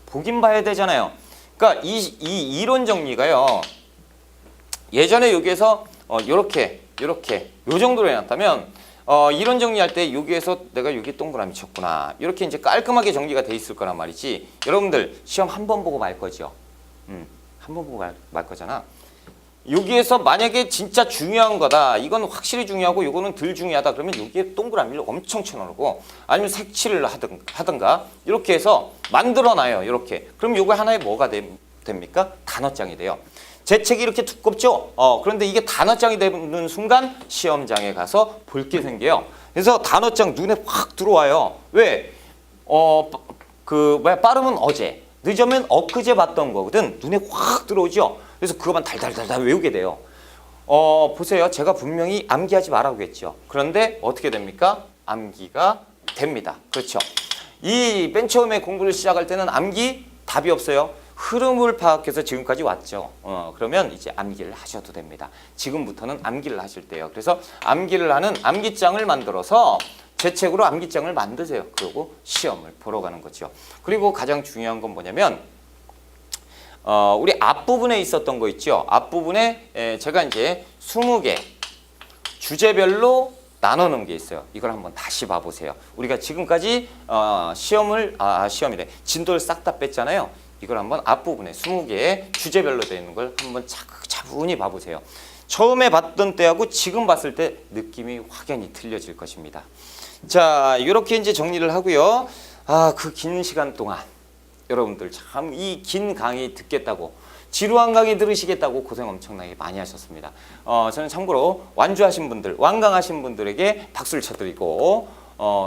보긴 봐야 되잖아요. 그러니까 이 이론 정리가요. 예전에 여기에서 요렇게 요 정도로 해놨다면 이론 정리할 때 여기에서 내가 여기 동그라미 쳤구나. 이렇게 이제 깔끔하게 정리가 돼 있을 거란 말이지. 여러분들 시험 한 번 보고 말 거죠. 한 번 보고 말 거잖아. 여기에서 만약에 진짜 중요한 거다. 이건 확실히 중요하고 이거는 덜 중요하다. 그러면 여기에 동그라미를 엄청 쳐놓고 아니면 색칠을 하든가 이렇게 해서 만들어놔요. 이렇게. 그럼 요거 하나에 뭐가 됩니까? 단어장이 돼요. 제 책이 이렇게 두껍죠? 그런데 이게 단어장이 되는 순간 시험장에 가서 볼 게 생겨요. 그래서 단어장 눈에 확 들어와요. 왜? 빠르면 어제, 늦으면 엊그제 봤던 거거든. 눈에 확 들어오죠? 그래서 그것만 달달달달 외우게 돼요. 보세요. 제가 분명히 암기하지 말라고 했죠. 그런데 어떻게 됩니까? 암기가 됩니다. 그렇죠? 이 맨 처음에 공부를 시작할 때는 암기 답이 없어요. 흐름을 파악해서 지금까지 왔죠. 그러면 이제 암기를 하셔도 됩니다. 지금부터는 암기를 하실 때요. 그래서 암기를 하는 암기장을 만들어서 제 책으로 암기장을 만드세요. 그리고 시험을 보러 가는 거죠. 그리고 가장 중요한 건 뭐냐면 우리 앞부분에 있었던 거 있죠. 앞부분에 제가 이제 20개 주제별로 나눠놓은 게 있어요. 이걸 한번 다시 봐보세요. 우리가 지금까지 진도를 싹 다 뺐잖아요. 이걸 한번 앞부분에 20개의 주제별로 되어 있는 걸 한번 차분히 봐보세요. 처음에 봤던 때하고 지금 봤을 때 느낌이 확연히 틀려질 것입니다. 자, 이렇게 이제 정리를 하고요. 그 긴 시간 동안 여러분들 참 이 긴 강의 듣겠다고 지루한 강의 들으시겠다고 고생 엄청나게 많이 하셨습니다. 저는 참고로 완주하신 분들, 완강하신 분들에게 박수를 쳐드리고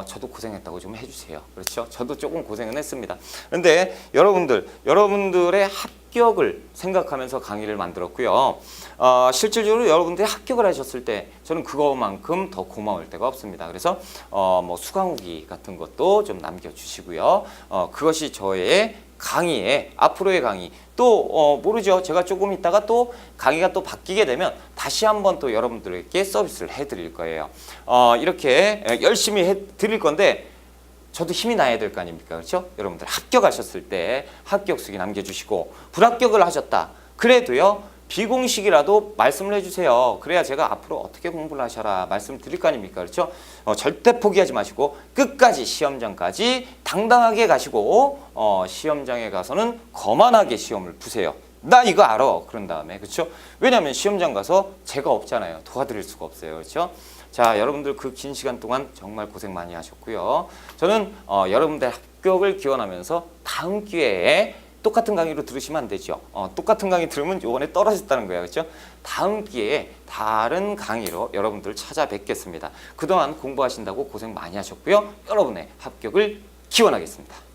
저도 고생했다고 좀 해주세요. 그렇죠? 저도 조금 고생은 했습니다. 그런데 여러분들의 합격을 생각하면서 강의를 만들었고요. 실질적으로 여러분들이 합격을 하셨을 때 저는 그거만큼 더 고마울 때가 없습니다. 그래서 뭐 수강 후기 같은 것도 좀 남겨주시고요. 그것이 저의 강의에 앞으로의 강의 또 모르죠. 제가 조금 있다가 또 강의가 또 바뀌게 되면 다시 한번 또 여러분들에게 서비스를 해드릴 거예요. 이렇게 열심히 해드릴 건데 저도 힘이 나야 될 거 아닙니까? 그렇죠? 여러분들 합격하셨을 때 합격 수기 남겨주시고 불합격을 하셨다. 그래도요. 비공식이라도 말씀을 해주세요. 그래야 제가 앞으로 어떻게 공부를 하셔라 말씀드릴 거 아닙니까? 그렇죠? 절대 포기하지 마시고 끝까지 시험장까지 당당하게 가시고 시험장에 가서는 거만하게 시험을 보세요. 나 이거 알아. 그런 다음에 그렇죠? 왜냐하면 시험장 가서 제가 없잖아요. 도와드릴 수가 없어요. 그렇죠? 자, 여러분들 그 긴 시간 동안 정말 고생 많이 하셨고요. 저는 여러분들 합격을 기원하면서 다음 기회에 똑같은 강의로 들으시면 안 되죠. 똑같은 강의 들으면 이번에 떨어졌다는 거예요. 그렇죠? 다음 기회에 다른 강의로 여러분들 찾아뵙겠습니다. 그동안 공부하신다고 고생 많이 하셨고요. 여러분의 합격을 기원하겠습니다.